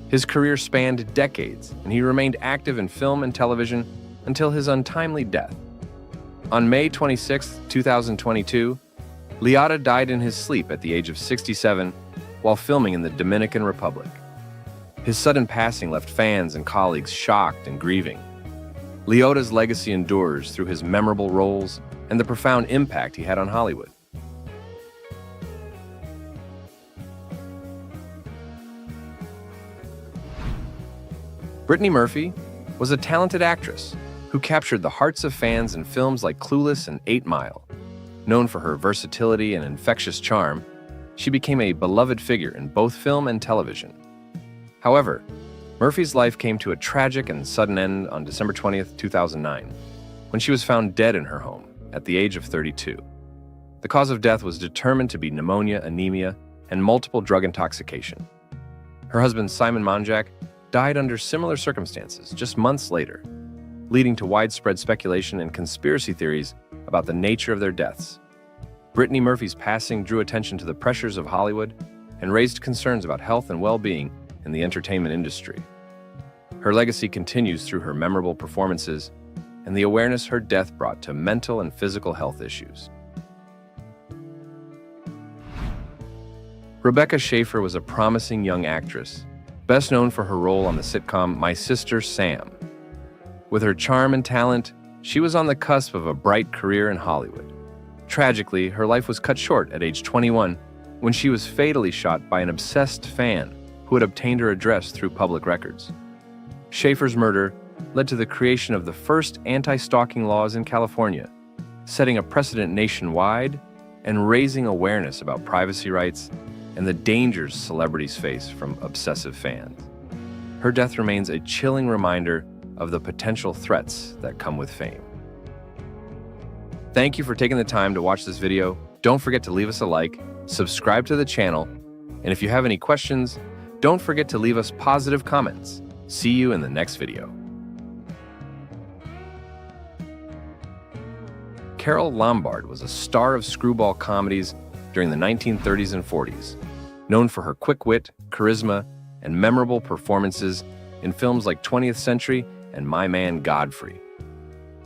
His career spanned decades, and he remained active in film and television until his untimely death. On May 26, 2022, Liotta died in his sleep at the age of 67 while filming in the Dominican Republic. His sudden passing left fans and colleagues shocked and grieving. Liotta's legacy endures through his memorable roles and the profound impact he had on Hollywood. Brittany Murphy was a talented actress who captured the hearts of fans in films like Clueless and 8 Mile. Known for her versatility and infectious charm, she became a beloved figure in both film and television. However, Murphy's life came to a tragic and sudden end on December 20th, 2009, when she was found dead in her home at the age of 32. The cause of death was determined to be pneumonia, anemia, and multiple drug intoxication. Her husband, Simon Monjack, died under similar circumstances just months later, leading to widespread speculation and conspiracy theories about the nature of their deaths. Brittany Murphy's passing drew attention to the pressures of Hollywood and raised concerns about health and well-being in the entertainment industry. Her legacy continues through her memorable performances and the awareness her death brought to mental and physical health issues. Rebecca Schaeffer was a promising young actress, best known for her role on the sitcom My Sister Sam. With her charm and talent, she was on the cusp of a bright career in Hollywood. Tragically, her life was cut short at age 21 when she was fatally shot by an obsessed fan who had obtained her address through public records. Schaeffer's murder led to the creation of the first anti-stalking laws in California, setting a precedent nationwide and raising awareness about privacy rights and the dangers celebrities face from obsessive fans. Her death remains a chilling reminder of the potential threats that come with fame. Thank you for taking the time to watch this video. Don't forget to leave us a like, subscribe to the channel, and if you have any questions, don't forget to leave us positive comments. See you in the next video. Carole Lombard was a star of screwball comedies during the 1930s and 40s. Known for her quick wit, charisma, and memorable performances in films like 20th Century and My Man Godfrey.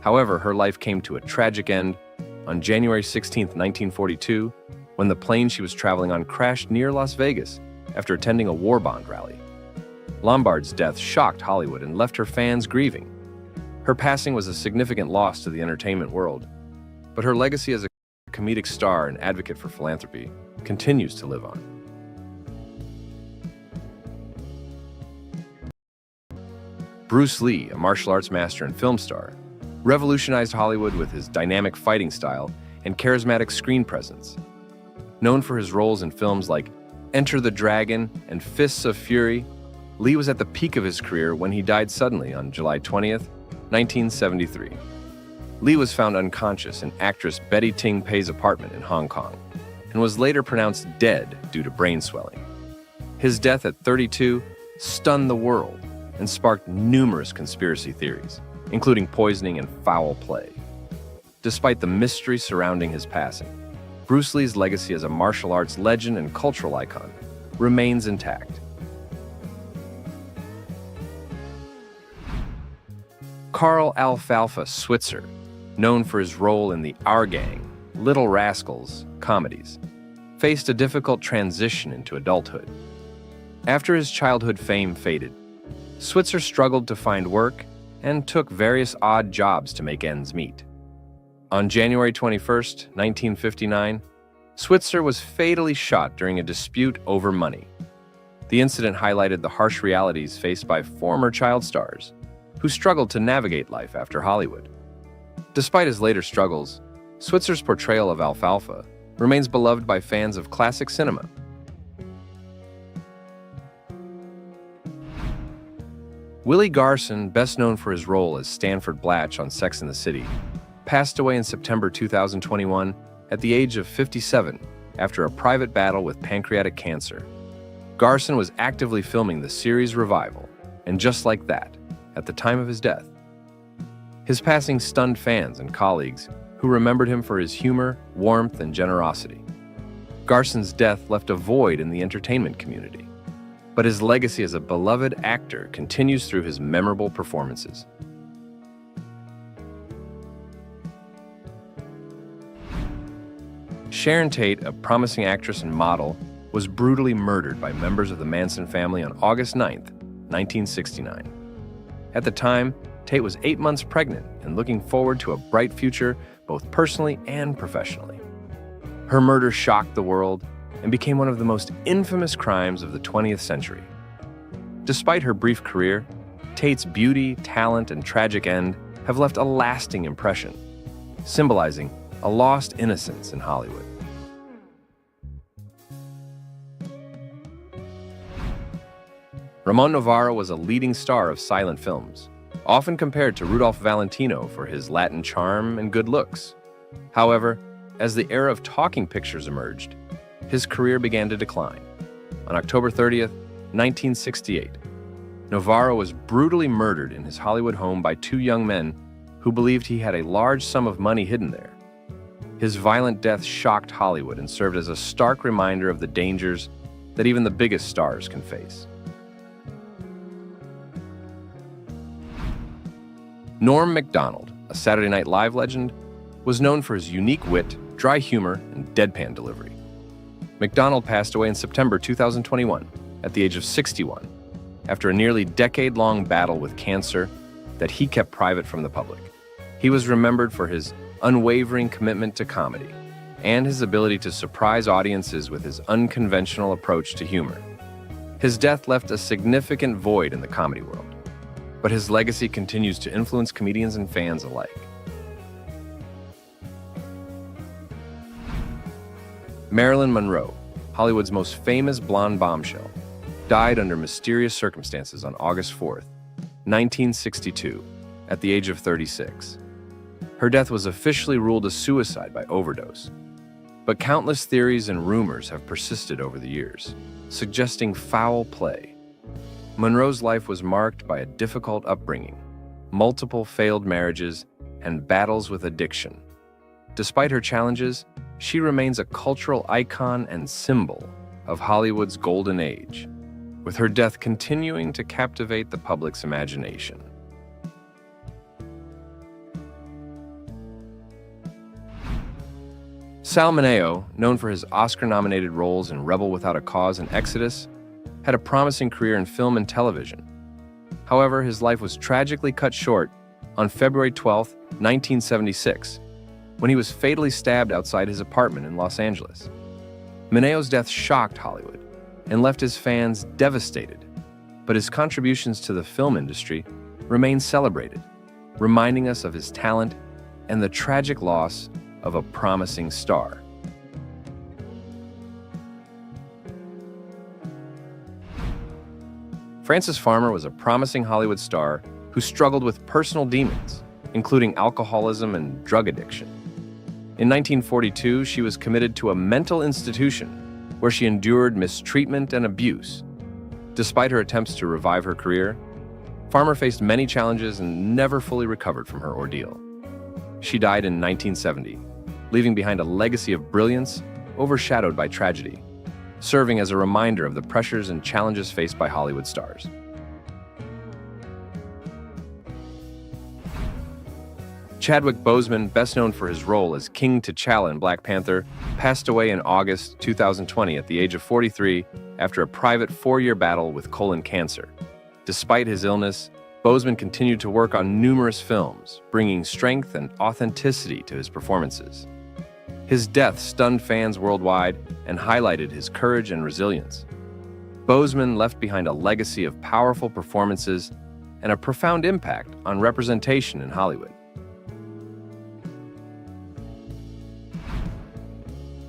However, her life came to a tragic end on January 16, 1942, when the plane she was traveling on crashed near Las Vegas after attending a war bond rally. Lombard's death shocked Hollywood and left her fans grieving. Her passing was a significant loss to the entertainment world, but her legacy as a comedic star and advocate for philanthropy continues to live on. Bruce Lee, a martial arts master and film star, revolutionized Hollywood with his dynamic fighting style and charismatic screen presence. Known for his roles in films like Enter the Dragon and Fists of Fury, Lee was at the peak of his career when he died suddenly on July 20th, 1973. Lee was found unconscious in actress Betty Ting Pei's apartment in Hong Kong and was later pronounced dead due to brain swelling. His death at 32 stunned the world and sparked numerous conspiracy theories, including poisoning and foul play. Despite the mystery surrounding his passing, Bruce Lee's legacy as a martial arts legend and cultural icon remains intact. Karl Alfalfa Switzer, known for his role in the Our Gang, Little Rascals comedies, faced a difficult transition into adulthood. After his childhood fame faded, Switzer struggled to find work and took various odd jobs to make ends meet. On January 21, 1959, Switzer was fatally shot during a dispute over money. The incident highlighted the harsh realities faced by former child stars who struggled to navigate life after Hollywood. Despite his later struggles, Switzer's portrayal of Alfalfa remains beloved by fans of classic cinema. Willie Garson, best known for his role as Stanford Blatch on Sex and the City, passed away in September 2021 at the age of 57 after a private battle with pancreatic cancer. Garson was actively filming the series revival, and just like that, at the time of his death. His passing stunned fans and colleagues who remembered him for his humor, warmth, and generosity. Garson's death left a void in the entertainment community, but his legacy as a beloved actor continues through his memorable performances. Sharon Tate, a promising actress and model, was brutally murdered by members of the Manson family on August 9, 1969. At the time, Tate was 8 months pregnant and looking forward to a bright future both personally and professionally. Her murder shocked the world and became one of the most infamous crimes of the 20th century. Despite her brief career, Tate's beauty, talent, and tragic end have left a lasting impression, symbolizing a lost innocence in Hollywood. Ramon Novarro was a leading star of silent films, often compared to Rudolph Valentino for his Latin charm and good looks. However, as the era of talking pictures emerged, his career began to decline. On October 30th, 1968, Novarro was brutally murdered in his Hollywood home by two young men who believed he had a large sum of money hidden there. His violent death shocked Hollywood and served as a stark reminder of the dangers that even the biggest stars can face. Norm Macdonald, a Saturday Night Live legend, was known for his unique wit, dry humor, and deadpan delivery. Macdonald passed away in September 2021 at the age of 61 after a nearly decade-long battle with cancer that he kept private from the public. He was remembered for his unwavering commitment to comedy and his ability to surprise audiences with his unconventional approach to humor. His death left a significant void in the comedy world, but his legacy continues to influence comedians and fans alike. Marilyn Monroe, Hollywood's most famous blonde bombshell, died under mysterious circumstances on August 4th, 1962, at the age of 36. Her death was officially ruled a suicide by overdose, but countless theories and rumors have persisted over the years, suggesting foul play. Monroe's life was marked by a difficult upbringing, multiple failed marriages, and battles with addiction. Despite her challenges, she remains a cultural icon and symbol of Hollywood's golden age. with her death continuing to captivate the public's imagination. Sal Mineo, known for his Oscar-nominated roles in Rebel Without a Cause and Exodus, had a promising career in film and television. However, his life was tragically cut short on February 12, 1976, when he was fatally stabbed outside his apartment in Los Angeles. Mineo's death shocked Hollywood and left his fans devastated, but his contributions to the film industry remain celebrated, reminding us of his talent and the tragic loss of a promising star. Frances Farmer was a promising Hollywood star who struggled with personal demons, including alcoholism and drug addiction. In 1942, she was committed to a mental institution where she endured mistreatment and abuse. Despite her attempts to revive her career, Farmer faced many challenges and never fully recovered from her ordeal. She died in 1970, leaving behind a legacy of brilliance overshadowed by tragedy, serving as a reminder of the pressures and challenges faced by Hollywood stars. Chadwick Boseman, best known for his role as King T'Challa in Black Panther, passed away in August 2020 at the age of 43 after a private 4-year battle with colon cancer. Despite his illness, Boseman continued to work on numerous films, bringing strength and authenticity to his performances. His death stunned fans worldwide and highlighted his courage and resilience. Boseman left behind a legacy of powerful performances and a profound impact on representation in Hollywood.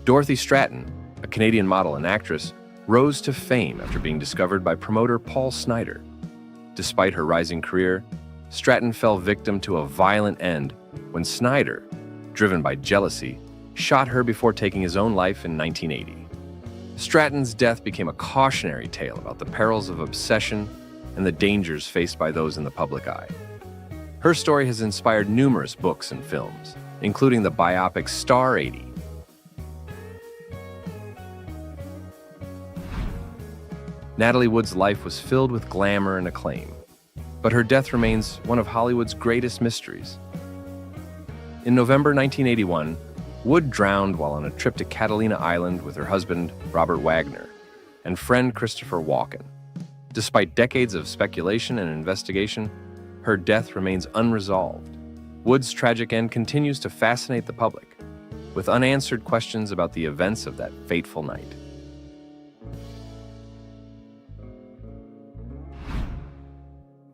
Dorothy Stratton, a Canadian model and actress, rose to fame after being discovered by promoter Paul Snider. Despite her rising career, Stratton fell victim to a violent end when Snider, driven by jealousy, shot her before taking his own life in 1980. Stratton's death became a cautionary tale about the perils of obsession and the dangers faced by those in the public eye. Her story has inspired numerous books and films, including the biopic Star 80. Natalie Wood's life was filled with glamour and acclaim, but her death remains one of Hollywood's greatest mysteries. In November 1981, Wood drowned while on a trip to Catalina Island with her husband, Robert Wagner, and friend Christopher Walken. Despite decades of speculation and investigation, her death remains unresolved. Wood's tragic end continues to fascinate the public, with unanswered questions about the events of that fateful night.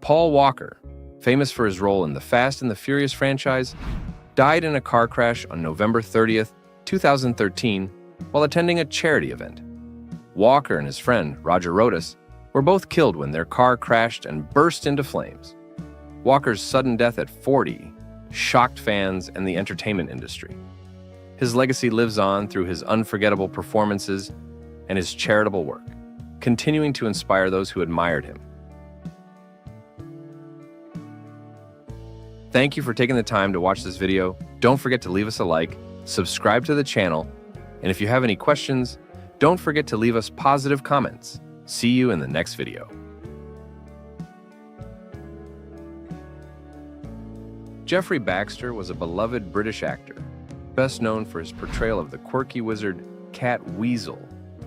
Paul Walker, famous for his role in the Fast and the Furious franchise, died in a car crash on November 30th, 2013, while attending a charity event. Walker and his friend, Roger Rodas, were both killed when their car crashed and burst into flames. Walker's sudden death at 40 shocked fans and the entertainment industry. His legacy lives on through his unforgettable performances and his charitable work, continuing to inspire those who admired him. Thank you for taking the time to watch this video. Don't forget to leave us a like, subscribe to the channel, and if you have any questions, don't forget to leave us positive comments. See you in the next video. Geoffrey Baxter was a beloved British actor, best known for his portrayal of the quirky wizard Cat Weasel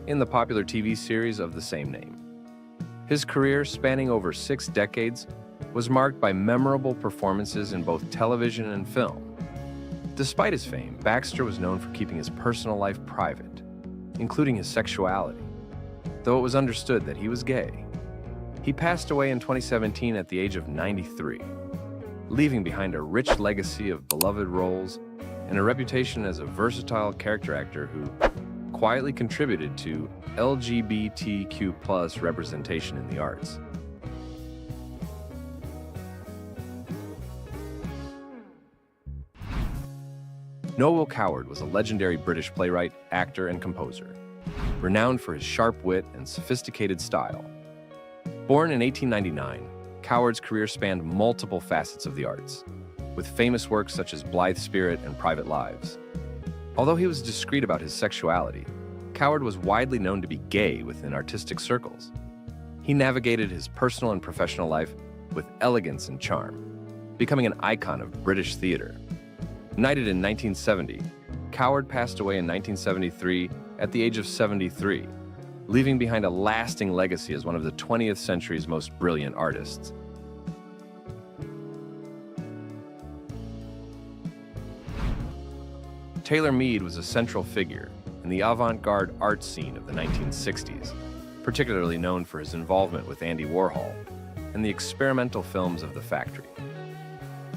in the popular TV series of the same name. His career, spanning over 6 decades, was marked by memorable performances in both television and film. Despite his fame, Baxter was known for keeping his personal life private, including his sexuality, though it was understood that he was gay. He passed away in 2017 at the age of 93, leaving behind a rich legacy of beloved roles and a reputation as a versatile character actor who quietly contributed to LGBTQ+ representation in the arts. Noel Coward was a legendary British playwright, actor, and composer, renowned for his sharp wit and sophisticated style. Born in 1899, Coward's career spanned multiple facets of the arts, with famous works such as Blithe Spirit and Private Lives. Although he was discreet about his sexuality, Coward was widely known to be gay within artistic circles. He navigated his personal and professional life with elegance and charm, becoming an icon of British theater. Knighted in 1970, Coward passed away in 1973 at the age of 73, leaving behind a lasting legacy as one of the 20th century's most brilliant artists. Taylor Mead was a central figure in the avant-garde art scene of the 1960s, particularly known for his involvement with Andy Warhol and the experimental films of The Factory.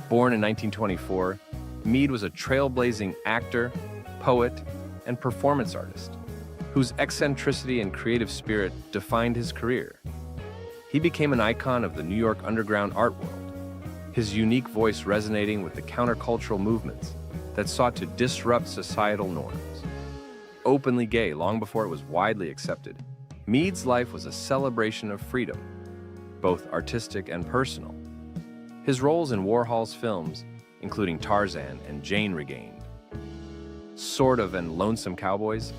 Born in 1924, Mead was a trailblazing actor, poet, and performance artist whose eccentricity and creative spirit defined his career. He became an icon of the New York underground art world, his unique voice resonating with the countercultural movements that sought to disrupt societal norms. Openly gay long before it was widely accepted, Mead's life was a celebration of freedom, both artistic and personal. His roles in Warhol's films, including Tarzan and Jane Regained, Sort of and Lonesome Cowboys,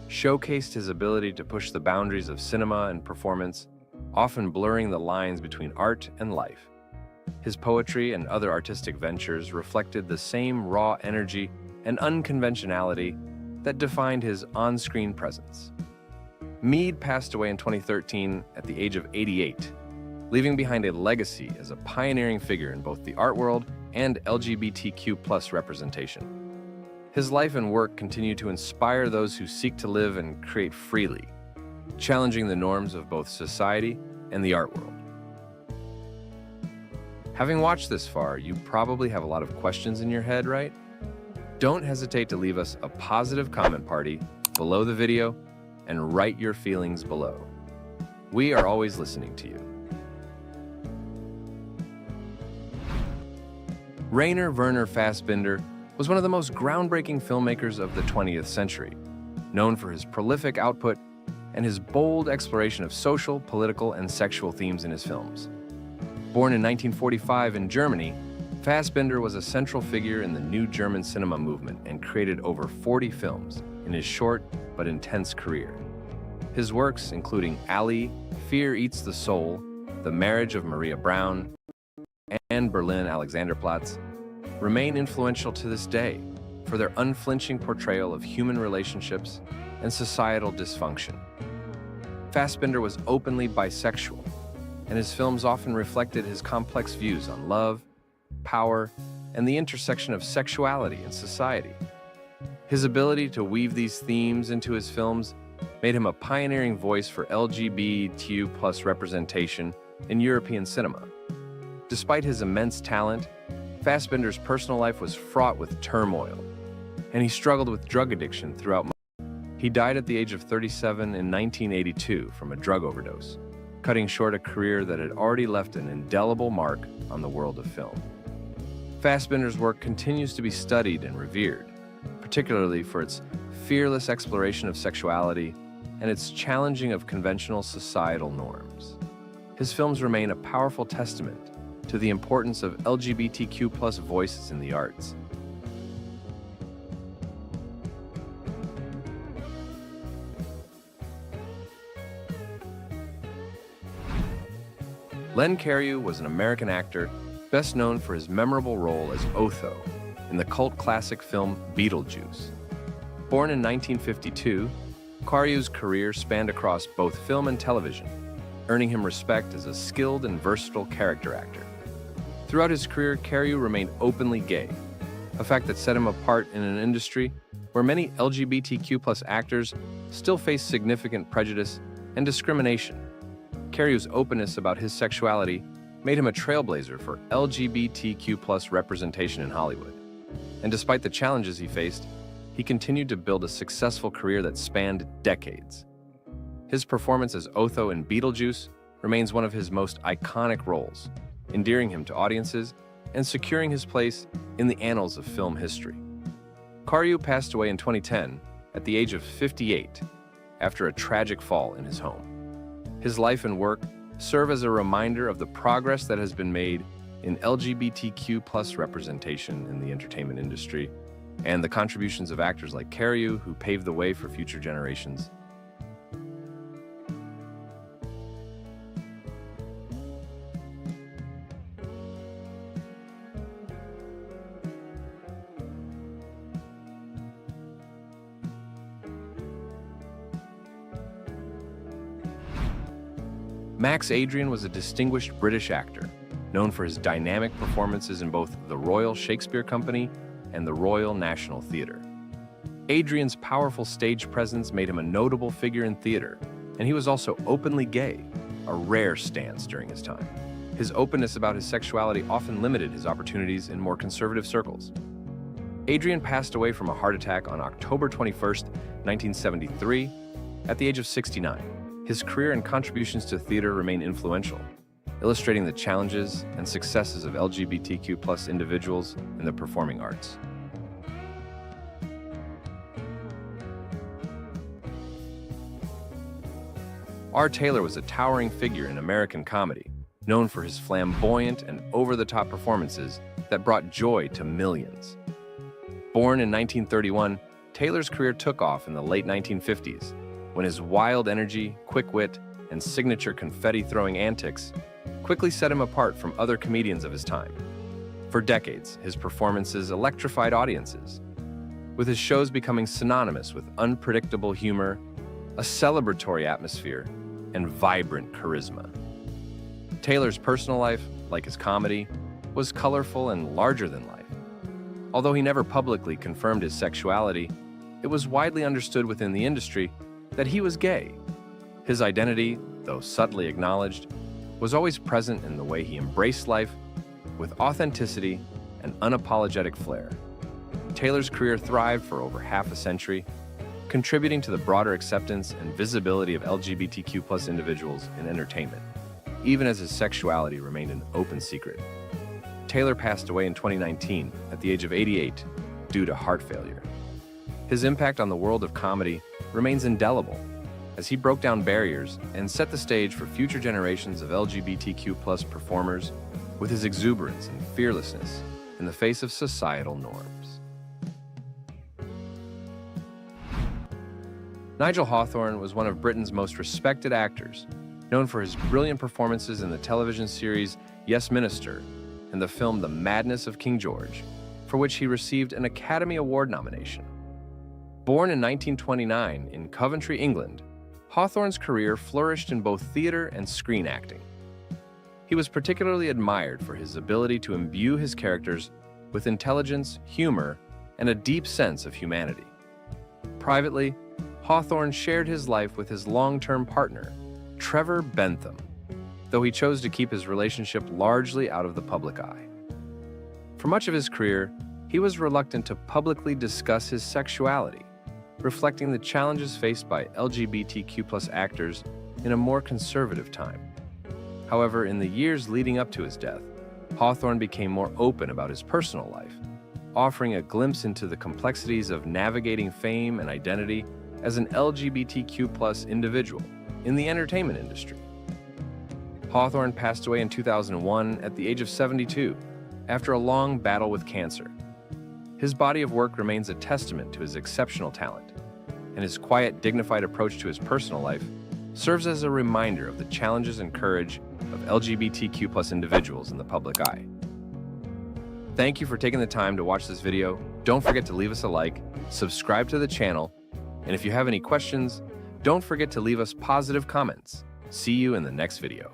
showcased his ability to push the boundaries of cinema and performance, often blurring the lines between art and life. His poetry and other artistic ventures reflected the same raw energy and unconventionality that defined his on-screen presence. Mead passed away in 2013 at the age of 88, leaving behind a legacy as a pioneering figure in both the art world and LGBTQ+ representation. His life and work continue to inspire those who seek to live and create freely, challenging the norms of both society and the art world. Having watched this far, you probably have a lot of questions in your head, right? Don't hesitate to leave us a positive comment party below the video and write your feelings below. We are always listening to you. Rainer Werner Fassbinder was one of the most groundbreaking filmmakers of the 20th century, known for his prolific output and his bold exploration of social, political, and sexual themes in his films. Born in 1945 in Germany, Fassbinder was a central figure in the new German cinema movement and created over 40 films in his short but intense career. His works, including Ali, Fear Eats the Soul, The Marriage of Maria Braun, and Berlin Alexanderplatz, remain influential to this day for their unflinching portrayal of human relationships and societal dysfunction. Fassbinder was openly bisexual, and his films often reflected his complex views on love, power, and the intersection of sexuality and society. His ability to weave these themes into his films made him a pioneering voice for LGBTQ+ representation in European cinema. Despite his immense talent, Fassbinder's personal life was fraught with turmoil, and he struggled with drug addiction throughout. He died at the age of 37 in 1982 from a drug overdose, cutting short a career that had already left an indelible mark on the world of film. Fassbinder's work continues to be studied and revered, particularly for its fearless exploration of sexuality and its challenging of conventional societal norms. His films remain a powerful testament to the importance of LGBTQ+ voices in the arts. Len Cariou was an American actor best known for his memorable role as Otho in the cult classic film Beetlejuice. Born in 1952, Cariou's career spanned across both film and television, earning him respect as a skilled and versatile character actor. Throughout his career, Cariou remained openly gay, a fact that set him apart in an industry where many LGBTQ+ actors still face significant prejudice and discrimination. Cariou's openness about his sexuality made him a trailblazer for LGBTQ+ representation in Hollywood. And despite the challenges he faced, he continued to build a successful career that spanned decades. His performance as Otho in Beetlejuice remains one of his most iconic roles, endearing him to audiences and securing his place in the annals of film history. Cariou passed away in 2010 at the age of 58 after a tragic fall in his home. His life and work serve as a reminder of the progress that has been made in LGBTQ+ representation in the entertainment industry and the contributions of actors like Cariou who paved the way for future generations. Max Adrian was a distinguished British actor, known for his dynamic performances in both the Royal Shakespeare Company and the Royal National Theatre. Adrian's powerful stage presence made him a notable figure in theater, and he was also openly gay, a rare stance during his time. His openness about his sexuality often limited his opportunities in more conservative circles. Adrian passed away from a heart attack on October 21, 1973, at the age of 69. His career and contributions to theater remain influential, illustrating the challenges and successes of LGBTQ+ individuals in the performing arts. R. Taylor was a towering figure in American comedy, known for his flamboyant and over-the-top performances that brought joy to millions. Born in 1931, Taylor's career took off in the late 1950s, when his wild energy, quick wit, and signature confetti-throwing antics quickly set him apart from other comedians of his time. For decades, his performances electrified audiences, with his shows becoming synonymous with unpredictable humor, a celebratory atmosphere, and vibrant charisma. Taylor's personal life, like his comedy, was colorful and larger than life. Although he never publicly confirmed his sexuality, it was widely understood within the industry that he was gay. His identity, though subtly acknowledged, was always present in the way he embraced life with authenticity and unapologetic flair. Taylor's career thrived for over half a century, contributing to the broader acceptance and visibility of LGBTQ+ individuals in entertainment, even as his sexuality remained an open secret. Taylor passed away in 2019 at the age of 88 due to heart failure. His impact on the world of comedy remains indelible, as he broke down barriers and set the stage for future generations of LGBTQ+ performers with his exuberance and fearlessness in the face of societal norms. Nigel Hawthorne was one of Britain's most respected actors, known for his brilliant performances in the television series Yes Minister and the film The Madness of King George, for which he received an Academy Award nomination. Born in 1929 in Coventry, England, Hawthorne's career flourished in both theater and screen acting. He was particularly admired for his ability to imbue his characters with intelligence, humor, and a deep sense of humanity. Privately, Hawthorne shared his life with his long-term partner, Trevor Bentham, though he chose to keep his relationship largely out of the public eye. For much of his career, he was reluctant to publicly discuss his sexuality, reflecting the challenges faced by LGBTQ+ actors in a more conservative time. However, in the years leading up to his death, Hawthorne became more open about his personal life, offering a glimpse into the complexities of navigating fame and identity as an LGBTQ+ individual in the entertainment industry. Hawthorne passed away in 2001 at the age of 72 after a long battle with cancer. His body of work remains a testament to his exceptional talent, and his quiet, dignified approach to his personal life serves as a reminder of the challenges and courage of LGBTQ+ individuals in the public eye. Thank you for taking the time to watch this video. Don't forget to leave us a like, subscribe to the channel, and if you have any questions, don't forget to leave us positive comments. See you in the next video.